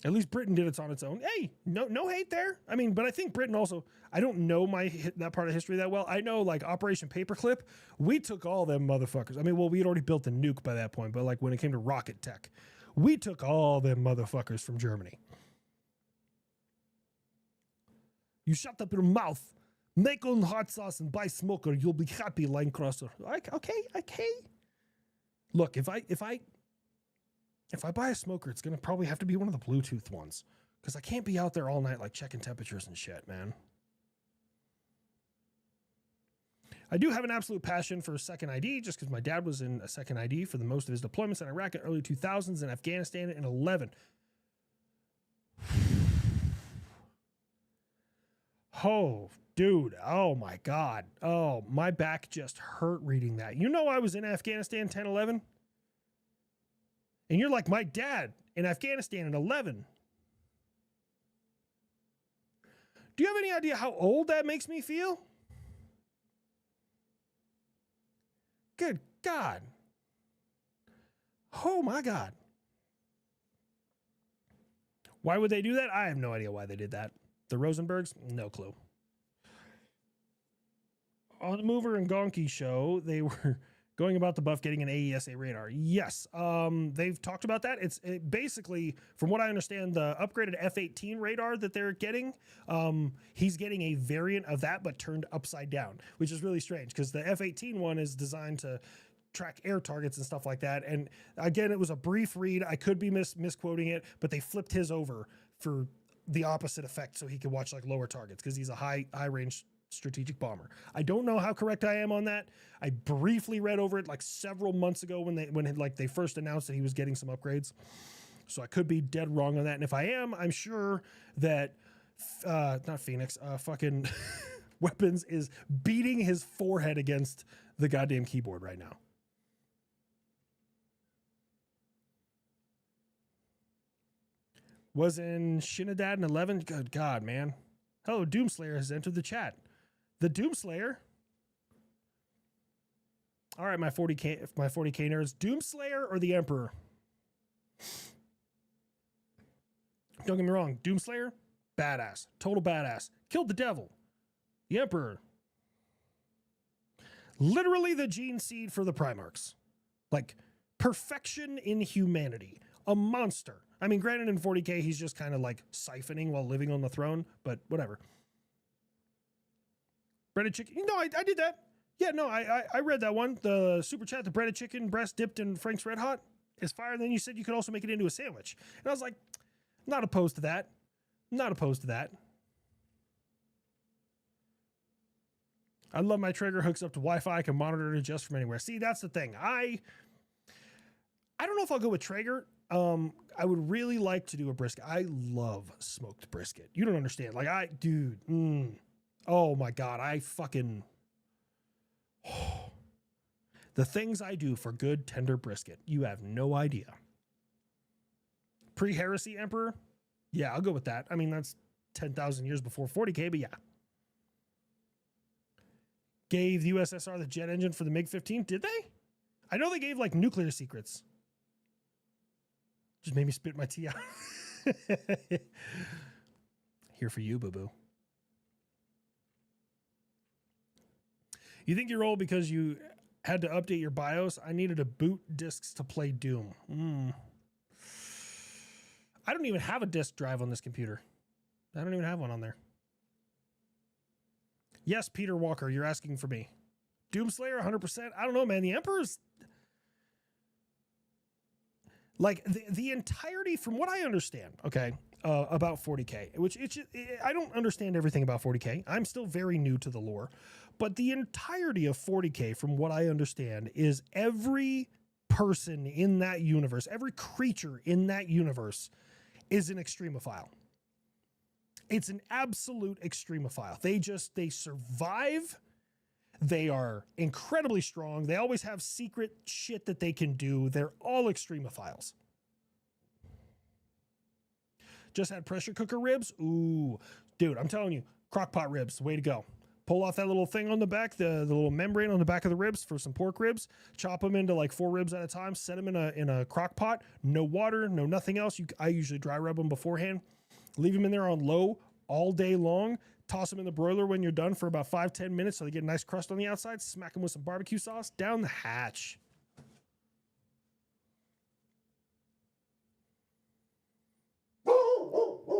At least Britain did it on its own. Hey, no hate there. I mean, but I think Britain also, I don't know that part of history that well. I know, like, Operation Paperclip, we took all them motherfuckers. I mean, well, we had already built the nuke by that point, but like when it came to rocket tech, we took all them motherfuckers from Germany. You shut up your mouth, make own hot sauce and buy smoker. You'll be happy, line crosser. Like, okay. Look, if I buy a smoker, it's going to probably have to be one of the Bluetooth ones, because I can't be out there all night, like, checking temperatures and shit, man. I do have an absolute passion for second ID, just because my dad was in a second ID for the most of his deployments in Iraq in early 2000s and Afghanistan in 11. Oh, dude. Oh, my God. Oh, my back just hurt reading that. You know I was in Afghanistan 10, 11? And you're like, my dad in Afghanistan in 11. Do you have any idea how old that makes me feel? Good God. Oh, my God. Why would they do that? I have no idea why they did that. The Rosenbergs? No clue. On the Mover and Gonky show, they were going about the Buff getting an AESA radar. Yes, they've talked about that. It's basically, from what I understand, the upgraded F-18 radar that they're getting, he's getting a variant of that, but turned upside down, which is really strange because the F-18 one is designed to track air targets and stuff like that. And again, it was a brief read. I could be misquoting it, but they flipped his over for the opposite effect so he could watch like lower targets because he's a high range strategic bomber. I don't know how correct I am on that. I briefly read over it like several months ago when they first announced that he was getting some upgrades. So I could be dead wrong on that. And if I am, I'm sure that not Phoenix, fucking Weapons is beating his forehead against the goddamn keyboard right now. Was in Shinadad in 11. Good God, man. Hello, Doomslayer has entered the chat. The Doomslayer. All right, my 40K nerds. Doomslayer or the Emperor? Don't get me wrong. Doomslayer, badass. Total badass. Killed the devil. The Emperor. Literally the gene seed for the Primarchs. Like, perfection in humanity. A monster. I mean, granted in 40K, he's just kind of like siphoning while living on the throne, but whatever. Breaded chicken. No, I did that. Yeah, no, I read that one. The super chat, the breaded chicken breast dipped in Frank's Red Hot is fire. And then you said you could also make it into a sandwich. And I was like, not opposed to that. Not opposed to that. I love my Traeger hooks up to Wi-Fi. I can monitor and adjust from anywhere. See, that's the thing. I don't know if I'll go with Traeger. I would really like to do a brisket. I love smoked brisket. You don't understand. Like oh my God. I fucking, the things I do for good tender brisket. You have no idea. Pre-heresy Emperor. Yeah, I'll go with that. I mean, that's 10,000 years before 40K, but yeah. Gave the USSR the jet engine for the MiG-15. Did they? I know they gave like nuclear secrets. Just made me spit my tea out. Here for you, boo-boo. You think you're old because you had to update your BIOS? I needed to boot discs to play Doom. I don't even have a disk drive on this computer. I don't even have one on there. Yes, Peter Walker, you're asking for me. Doomslayer, 100%. I don't know, man. The Emperor's... Like, the entirety, from what I understand, okay, about 40K, which I don't understand everything about 40K. I'm still very new to the lore. But the entirety of 40K, from what I understand, is every person in that universe, every creature in that universe is an extremophile. It's an absolute extremophile. They survive. They are incredibly strong. They always have secret shit that they can do. They're all extremophiles. Just had pressure cooker ribs. Ooh, dude, I'm telling you, crockpot ribs, way to go. Pull off that little thing on the back, the little membrane on the back of the ribs for some pork ribs. Chop them into like 4 ribs at a time. Set them in a crock pot. No water, no nothing else. I usually dry rub them beforehand. Leave them in there on low all day long. Toss them in the broiler when you're done for about 5-10 minutes so they get a nice crust on the outside. Smack them with some barbecue sauce. Down the hatch.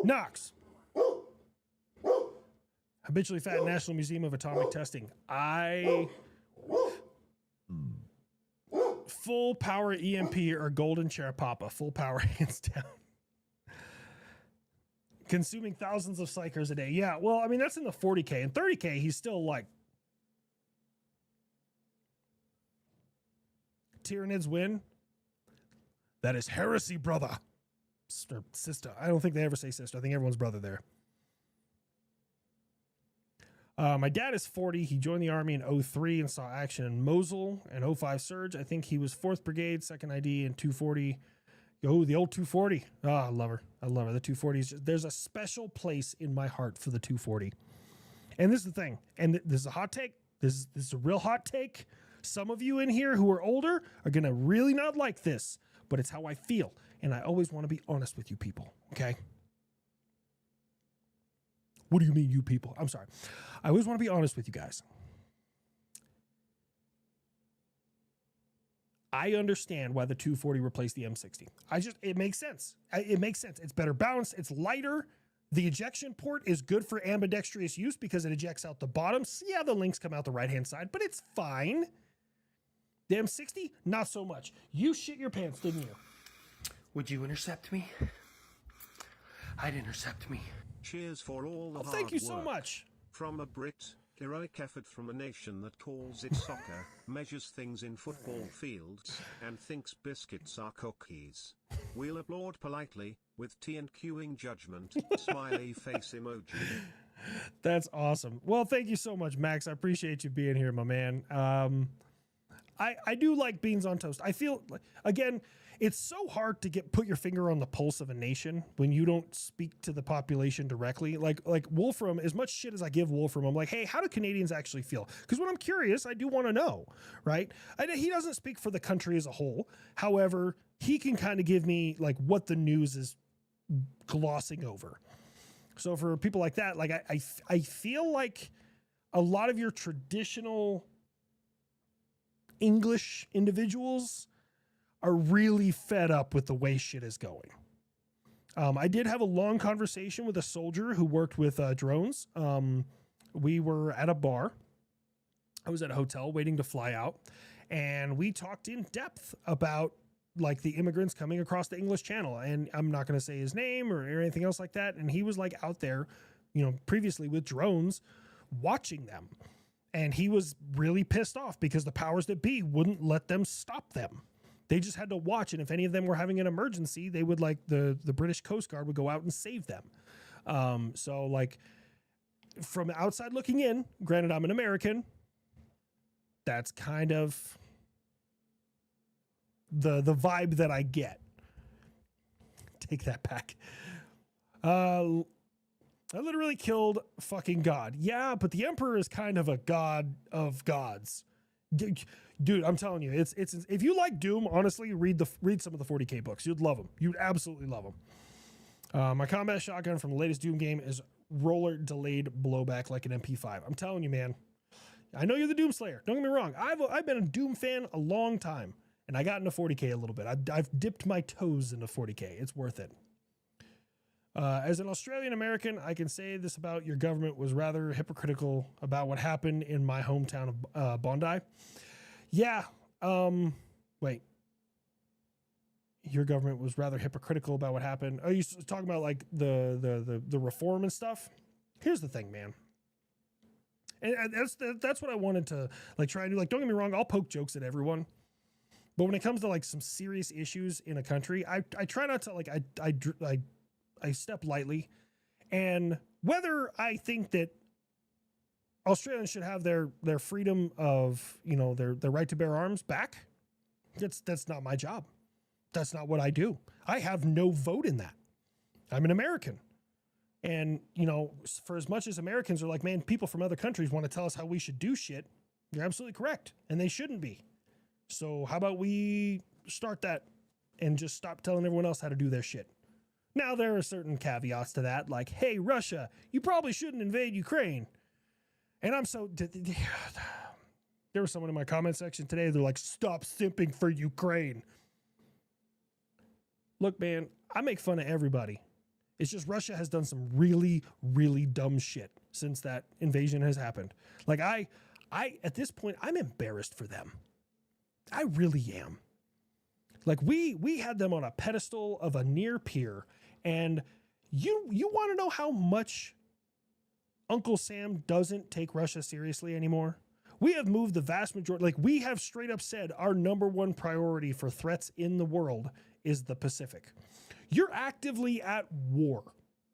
Knox. Habitually fat National Museum of Atomic Testing. Full power EMP or golden chair papa. Full power hands down. Consuming thousands of psychers a day. Yeah, well, I mean, that's in the 40K. In 30K, he's still like... Tyranids win. That is heresy, brother. Or sister. I don't think they ever say sister. I think everyone's brother there. My dad is 40. He joined the army in 03 and saw action in Mosul and 05 Surge. I think he was 4th Brigade, 2nd ID, and 240. Oh, the old 240. Oh, I love her. I love her. The 240 is just, there's a special place in my heart for the 240. And this is the thing. And this is a hot take. This is a real hot take. Some of you in here who are older are going to really not like this, but it's how I feel. And I always want to be honest with you people. Okay. What do you mean, you people? I'm sorry. I always want to be honest with you guys. I understand why the 240 replaced the M60. It makes sense. It makes sense. It's better balanced. It's lighter. The ejection port is good for ambidextrous use because it ejects out the bottoms. Yeah, the links come out the right-hand side, but it's fine. The M60, not so much. You shit your pants, didn't you? Would you intercept me? I'd intercept me. Cheers for all the hard Thank you so work. much. From a Brit, Heroic effort from a nation that calls it soccer, measures things in football fields, and thinks biscuits are cookies. We'll applaud politely, with tea and queuing judgment, smiley face emoji. That's awesome. Well, thank you so much, Max. I appreciate you being here, my man. I do like beans on toast. I feel like, again, it's so hard to put your finger on the pulse of a nation when you don't speak to the population directly. Like Wolfram, as much shit as I give Wolfram, I'm like, hey, how do Canadians actually feel? Because when I'm curious, I do want to know, right? He doesn't speak for the country as a whole. However, he can kind of give me like what the news is glossing over. So for people like that, like I feel like a lot of your traditional English individuals are really fed up with the way shit is going. I did have a long conversation with a soldier who worked with drones. We were at a bar. I was at a hotel waiting to fly out, and we talked in depth about like the immigrants coming across the English Channel. And I'm not going to say his name or anything else like that. And he was like out there, previously with drones watching them. And he was really pissed off because the powers that be wouldn't let them stop them. They just had to watch, and if any of them were having an emergency, they would like the British Coast Guard would go out and save them. So like from outside looking in, granted I'm an American, that's kind of the vibe that I get. Take that back. I literally killed fucking God. Yeah, but the Emperor is kind of a god of gods. Dude, I'm telling you, it's if you like Doom, honestly, read some of the 40K books. You'd love them. You'd absolutely love them. My combat shotgun from the latest Doom game is roller delayed blowback like an MP5. I'm telling you, man. I know you're the Doom Slayer. Don't get me wrong. I've been a Doom fan a long time, and I got into 40K a little bit. I've dipped my toes into 40K. It's worth it. As an Australian American, I can say this about your government was rather hypocritical about what happened in my hometown of Bondi. Yeah. Wait. Your government was rather hypocritical about what happened. Are you talking about like the reform and stuff? Here's the thing, man. And that's what I wanted to like try and do. Like, don't get me wrong, I'll poke jokes at everyone. But when it comes to like some serious issues in a country, I try not to like I step lightly. And whether I think that Australians should have their freedom of, their right to bear arms back, that's not my job. That's not what I do. I have no vote in that. I'm an American. And, for as much as Americans are like, man, people from other countries want to tell us how we should do shit, you're absolutely correct. And they shouldn't be. So how about we start that and just stop telling everyone else how to do their shit? Now, there are certain caveats to that, like, hey, Russia, you probably shouldn't invade Ukraine. And I'm so... There was someone in my comment section today, they're like, stop simping for Ukraine. Look, man, I make fun of everybody. It's just Russia has done some really, really dumb shit since that invasion has happened. Like, I at this point, I'm embarrassed for them. I really am. Like, we had them on a pedestal of a near peer, and you want to know how much Uncle Sam doesn't take Russia seriously anymore? We have moved the vast majority, like we have straight up said our number one priority for threats in the world is the Pacific. You're actively at war,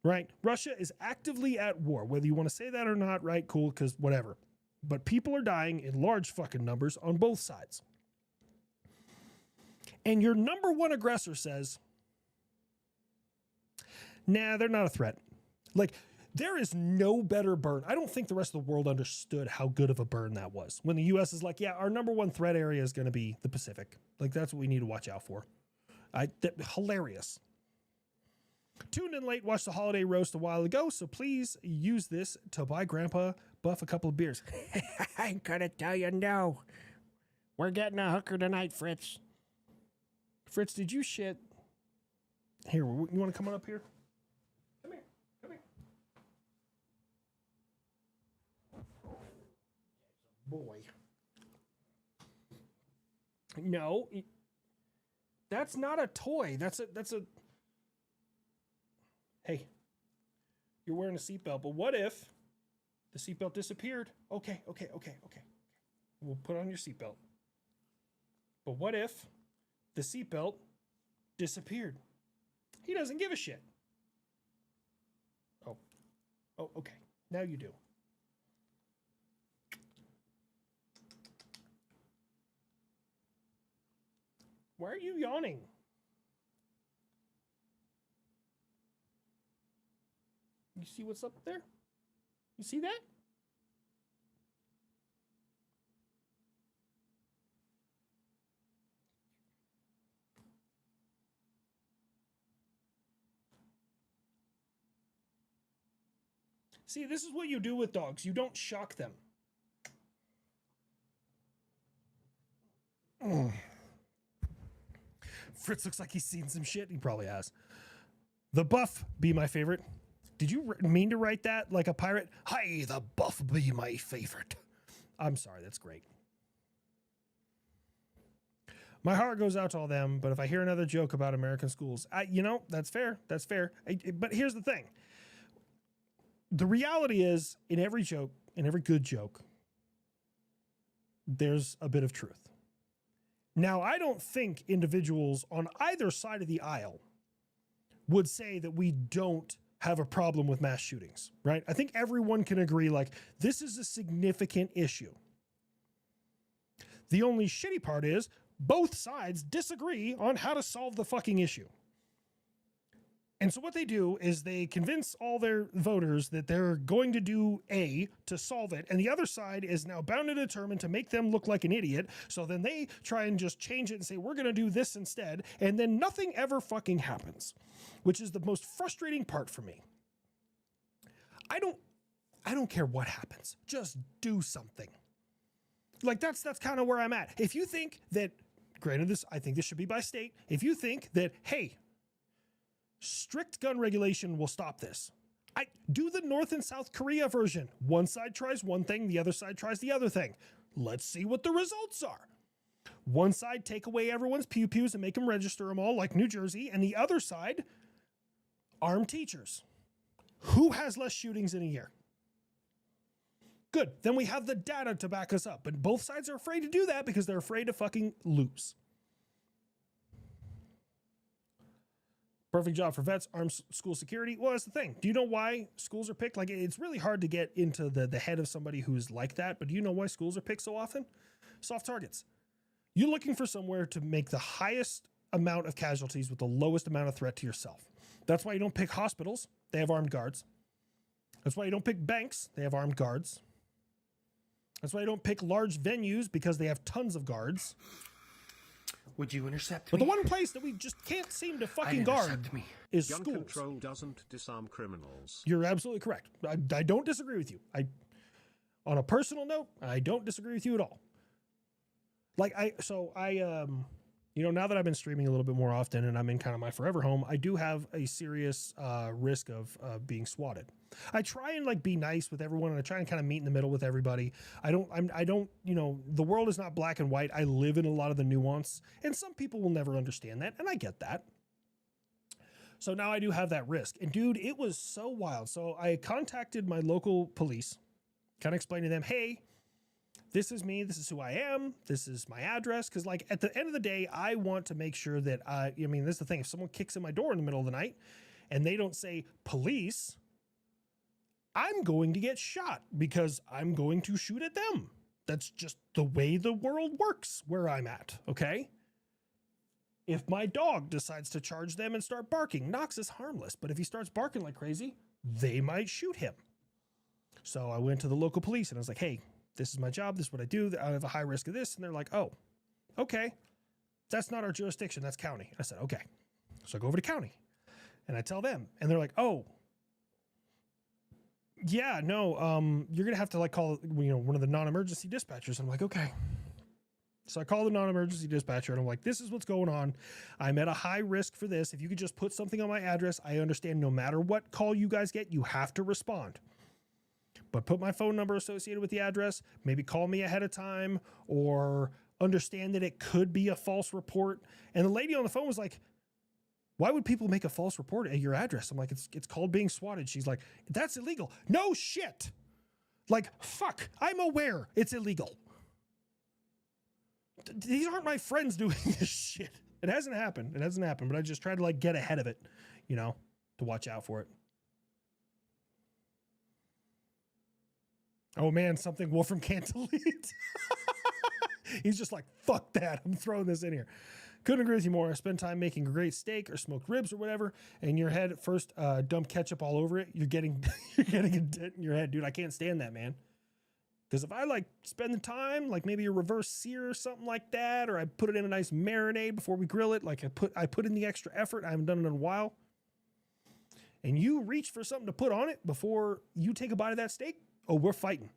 right? Russia is actively at war, whether you want to say that or not, right? Cool, because whatever. But people are dying in large fucking numbers on both sides. And your number one aggressor says, nah, they're not a threat. Like, there is no better burn. I don't think the rest of the world understood how good of a burn that was. When the U.S. is like, yeah, our number one threat area is going to be the Pacific. Like, that's what we need to watch out for. Hilarious. Tuned in late, watched the holiday roast a while ago, so please use this to buy Grandpa Buff a couple of beers. I gotta tell you, no. We're getting a hooker tonight, Fritz. Fritz, did you shit? Here, you want to come on up here? Come here. Come here. Boy. No. That's not a toy. That's a... Hey. You're wearing a seatbelt, but what if The seatbelt disappeared. Okay. We'll put on your seatbelt. But what if the seatbelt disappeared? He doesn't give a shit. Oh, okay. Now you do. Why are you yawning? You see what's up there? You see that? See, this is what you do with dogs. You don't shock them. Fritz looks like he's seen some shit. He probably has. The buff be my favorite. Did you mean to write that like a pirate? Hi, the buff be my favorite. I'm sorry, that's great. My heart goes out to all them, but if I hear another joke about American schools, that's fair. That's fair. But here's the thing. The reality is, in every joke, in every good joke, there's a bit of truth. Now, I don't think individuals on either side of the aisle would say that we don't have a problem with mass shootings, right? I think everyone can agree, like, this is a significant issue. The only shitty part is both sides disagree on how to solve the fucking issue. And so what they do is they convince all their voters that they're going to do A to solve it. And the other side is now bound and determined to make them look like an idiot. So then they try and just change it and say, we're going to do this instead. And then nothing ever fucking happens, which is the most frustrating part for me. I don't care what happens. Just do something. Like that's kind of where I'm at. If you think that, granted I think this should be by state. If you think that, hey, strict gun regulation will stop this. I do the North and South Korea version. One side tries one thing, the other side tries the other thing. Let's see what the results are. One side take away everyone's pew-pews and make them register them all like New Jersey, and the other side arm teachers. Who has less shootings in a year? Good. Then we have the data to back us up. But both sides are afraid to do that because they're afraid to fucking lose. Perfect job for vets, armed school security. Well, that's the thing. Do you know why schools are picked? Like, it's really hard to get into the head of somebody who's like that, but do you know why schools are picked so often? Soft targets. You're looking for somewhere to make the highest amount of casualties with the lowest amount of threat to yourself. That's why you don't pick hospitals. They have armed guards. That's why you don't pick banks. They have armed guards. That's why you don't pick large venues because they have tons of guards. Would you intercept But me? the one place that we just can't seem to fucking guard is Gun schools. control doesn't disarm criminals. You're absolutely correct. I don't disagree with you. On a personal note, I don't disagree with you at all. Now that I've been streaming a little bit more often and I'm in kind of my forever home, I do have a serious risk of being swatted. I try and be nice with everyone and I try and kind of meet in the middle with everybody. I don't, the world is not black and white. I live in a lot of the nuance and some people will never understand that. And I get that. So now I do have that risk. And dude, it was so wild. So I contacted my local police, kind of explained to them, hey, this is me. This is who I am. This is my address. Because at the end of the day, I want to make sure that this is the thing. If someone kicks in my door in the middle of the night and they don't say police, I'm going to get shot because I'm going to shoot at them. That's just the way the world works where I'm at. Okay. If my dog decides to charge them and start barking, Knox is harmless. But if he starts barking like crazy, they might shoot him. So I went to the local police and I was like, hey, this is my job. This is what I do. I have a high risk of this. And they're like, oh, okay. That's not our jurisdiction. That's county. I said, okay. So I go over to county and I tell them and they're like, oh, yeah, no, you're going to have to call, one of the non-emergency dispatchers. I'm like, okay. So I call the non-emergency dispatcher and I'm like, this is what's going on. I'm at a high risk for this. If you could just put something on my address, I understand no matter what call you guys get, you have to respond. But put my phone number associated with the address, maybe call me ahead of time or understand that it could be a false report. And the lady on the phone was like, why would people make a false report at your address? I'm like, it's called being swatted. She's like, that's illegal. No shit. Like, fuck, I'm aware it's illegal. These aren't my friends doing this shit. It hasn't happened. It hasn't happened, but I just try to like get ahead of it, you know, to watch out for it. Oh man, something Wolfram can't delete. He's just like, fuck that. I'm throwing this in here. Couldn't agree with you more. I spend time making a great steak or smoked ribs or whatever, and your head at first dump ketchup all over it. You're getting you're getting a dent in your head, dude. I can't stand that, man. Because if I like spend the time, like maybe a reverse sear or something like that, or I put it in a nice marinade before we grill it, like I put in the extra effort. I haven't done it in a while. And you reach for something to put on it before you take a bite of that steak, oh, we're fighting.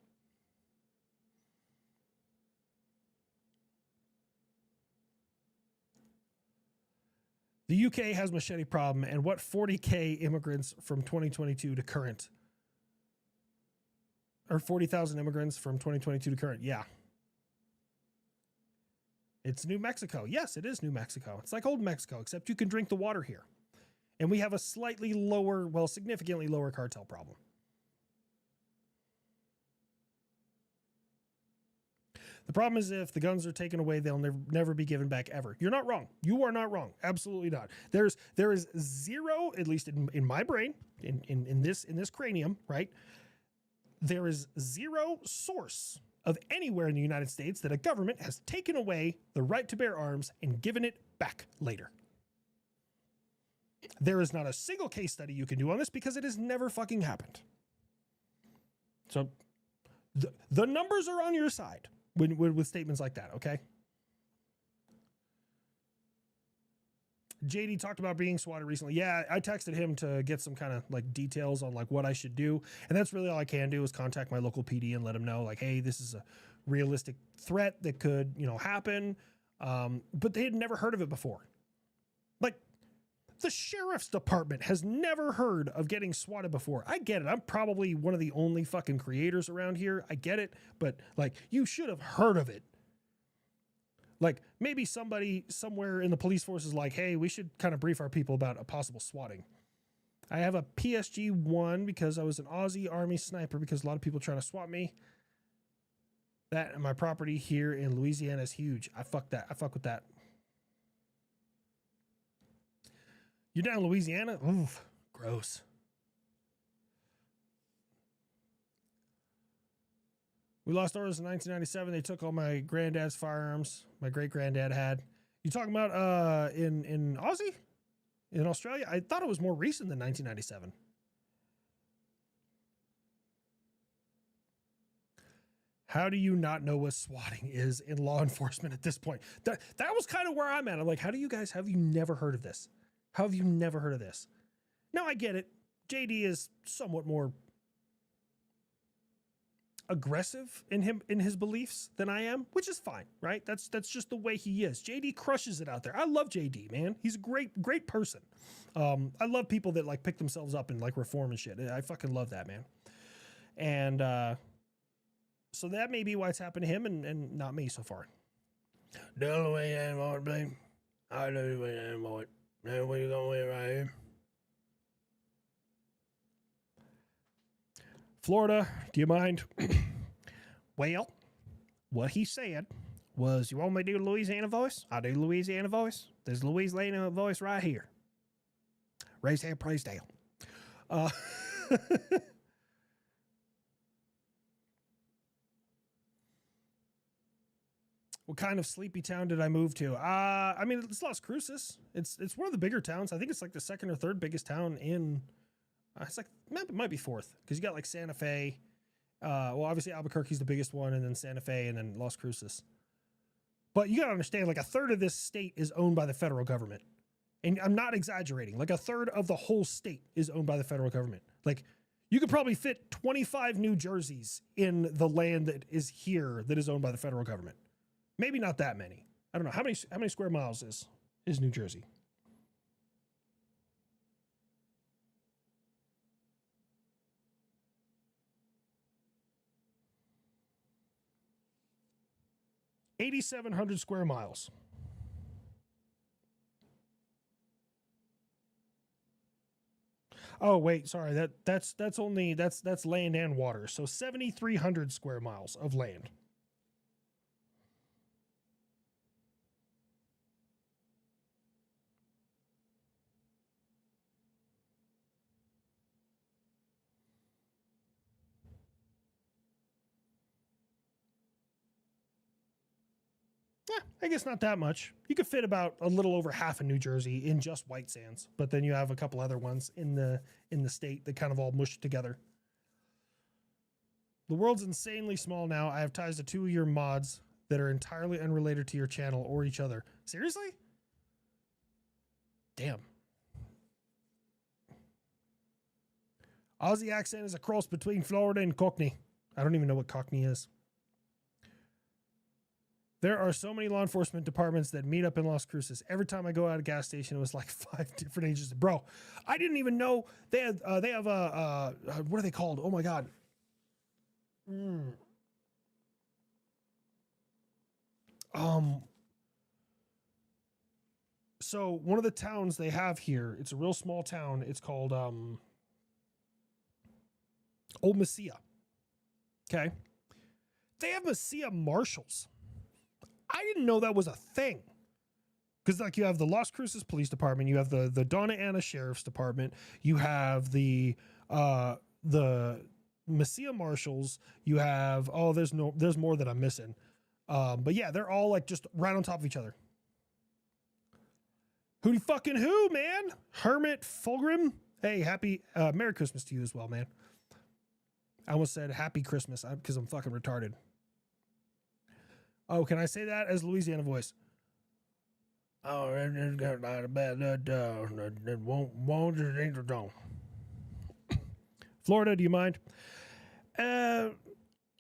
The UK has machete problem, and what 40K immigrants from 2022 to current? Or 40,000 immigrants from 2022 to current. Yeah. It's New Mexico. Yes, it is New Mexico. It's like old Mexico, except you can drink the water here. And we have a slightly lower, well, significantly lower cartel problem. The problem is if the guns are taken away, they'll never be given back ever. You're not wrong. You are not wrong. Absolutely not. There is zero, at least in my brain, in this cranium, right? There is zero source of anywhere in the United States that a government has taken away the right to bear arms and given it back later. There is not a single case study you can do on this because it has never fucking happened. So the numbers are on your side with statements like that, okay? JD talked about being swatted recently. Yeah, I texted him to get some kind of like details on like what I should do. And that's really all I can do is contact my local PD and let him know like, hey, this is a realistic threat that could, you know, happen. But they had never heard of it before. Like the sheriff's department has never heard of getting swatted before. I get it. I'm probably one of the only fucking creators around here. I get it. But like, you should have heard of it. Like maybe somebody somewhere in the police force is like, hey, we should kind of brief our people about a possible swatting. I have a PSG 1 because I was an Aussie Army sniper because a lot of people trying to swat me. That and my property here in Louisiana is huge. I fuck with that. You're down in Louisiana? Oof, gross. We lost ours in 1997. They took all my granddad's firearms. My great granddad had. You talking about in Aussie? In Australia? I thought it was more recent than 1997. How do you not know what swatting is in law enforcement at this point? That was kind of where I'm at. I'm like, have you never heard of this? How have you never heard of this? Now I get it. JD is somewhat more aggressive in his beliefs than I am, which is fine, right? That's just the way he is. JD crushes it out there. I love JD, man. He's a great person. I love people that like pick themselves up and like reform and shit. I fucking love that, man. And so that may be why it's happened to him and not me so far. Down the way I am, blame. I know the way I am, boy. Now where you going right here? Florida, do you mind? Well, what he said was, you want me to do Louisiana voice? I'll do Louisiana voice. There's Louisiana voice right here. Raise hand, praise Dale. What kind of sleepy town did I move to? I mean, it's Las Cruces. It's one of the bigger towns. I think it's like the second or third biggest town in... it's like, it might be fourth, because you got like Santa Fe. Well, obviously Albuquerque's the biggest one, and then Santa Fe, and then Las Cruces. But you got to understand, like a third of this state is owned by the federal government. And I'm not exaggerating. Like a third of the whole state is owned by the federal government. Like you could probably fit 25 New Jerseys in the land that is here that is owned by the federal government. Maybe not that many. I don't know. How many square miles is New Jersey? $8,700 square miles. Oh wait, sorry. That's only that's land and water. So 7,300 square miles of land. I guess not that much. You could fit about a little over half of New Jersey in just White Sands, but then you have a couple other ones in the state that kind of all mushed together. The world's insanely small now. I have ties to 2 of your mods that are entirely unrelated to your channel or each other. Seriously? Damn. Aussie accent is a cross between Florida and Cockney. I don't even know what Cockney is. There are so many law enforcement departments that meet up in Las Cruces. Every time I go out of a gas station, it was like 5 different agencies. Bro, I didn't even know they have what are they called? Oh my God. So one of the towns they have here, it's a real small town. It's called Old Mesilla. Okay. They have Mesilla marshals. I didn't know that was a thing. Because like you have the Las Cruces Police Department, you have the Donna Ana Sheriff's Department, you have the Mesilla Marshals, you have there's more that I'm missing. But yeah, they're all like just right on top of each other. Who fucking who, man? Hermit Fulgrim? Hey, happy Merry Christmas to you as well, man. I almost said Happy Christmas because I'm fucking retarded. Oh, can I say that as Louisiana voice? Oh, and got not a bad that won't don't. Florida, do you mind? I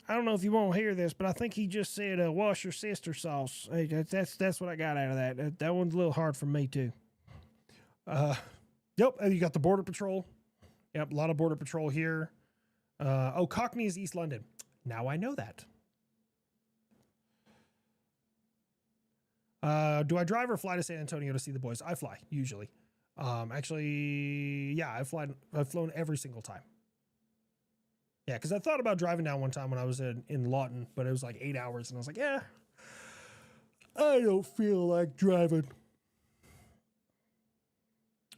don't know if you won't hear this, but I think he just said wash your sister sauce. Hey, that's what I got out of that. That one's a little hard for me too. Yep, you got the Border Patrol. Yep, a lot of Border Patrol here. Cockney is East London. Now I know that. Do I drive or fly to San Antonio to see the boys? I fly, usually. Actually, yeah, I've flown every single time. Yeah, because I thought about driving down one time when I was in Lawton, but it was like 8 hours, and I was like, yeah, I don't feel like driving.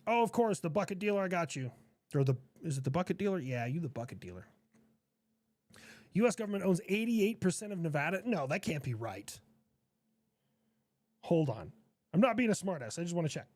Oh, of course, the bucket dealer, I got you. Is it the bucket dealer? Yeah, you the bucket dealer. U.S. government owns 88% of Nevada? No, that can't be right. Hold on. I'm not being a smartass. I just want to check.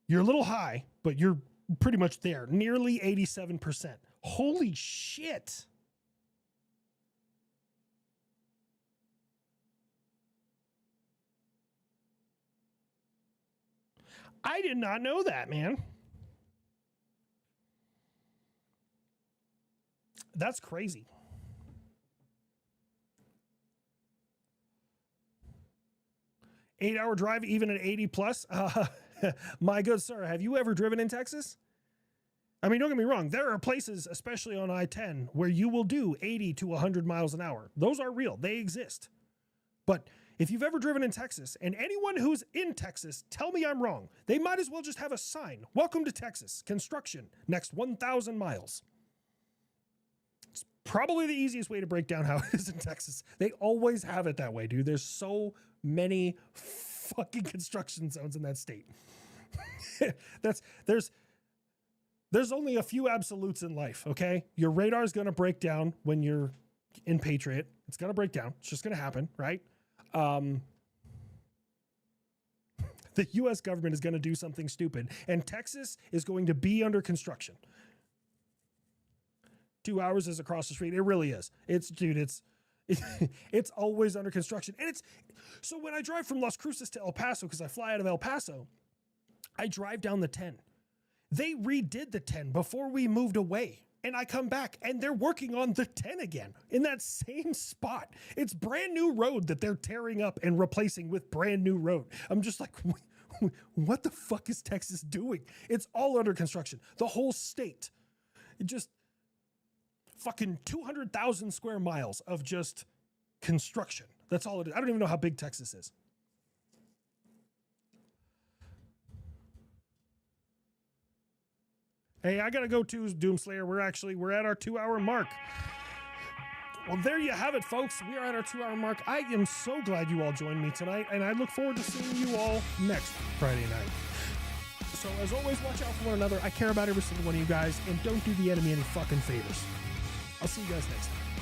You're a little high, but you're pretty much there. Nearly 87%. Holy shit. I did not know that, man. That's crazy. Eight-hour drive, even at 80 plus. My good sir, have you ever driven in Texas? I mean, don't get me wrong. There are places, especially on I-10, where you will do 80 to 100 miles an hour. Those are real. They exist. But if you've ever driven in Texas, and anyone who's in Texas, tell me I'm wrong. They might as well just have a sign. Welcome to Texas. Construction. Next 1,000 miles. It's probably the easiest way to break down how it is in Texas. They always have it that way, dude. There's so many fucking construction zones in that state. There's only a few absolutes in life, okay? Your radar is going to break down when you're in Patriot. It's going to break down. It's just going to happen, right? The U.S. government is going to do something stupid, and Texas is going to be under construction. 2 hours is across the street. It really is. It's always under construction. And so when I drive from Las Cruces to El Paso, because I fly out of El Paso, I drive down the 10. They redid the 10 before we moved away. And I come back and they're working on the 10 again in that same spot. It's brand new road that they're tearing up and replacing with brand new road. I'm just like, what the fuck is Texas doing? It's all under construction. The whole state. It just fucking 200,000 square miles of just construction. That's all it is. I don't even know how big Texas is. Hey, I gotta go too, Doomslayer. We're at our 2-hour mark. Well, there you have it, folks. We are at our 2-hour mark. I am so glad you all joined me tonight, and I look forward to seeing you all next Friday night. So, as always, watch out for one another. I care about every single one of you guys, and don't do the enemy any fucking favors. I'll see you guys next time.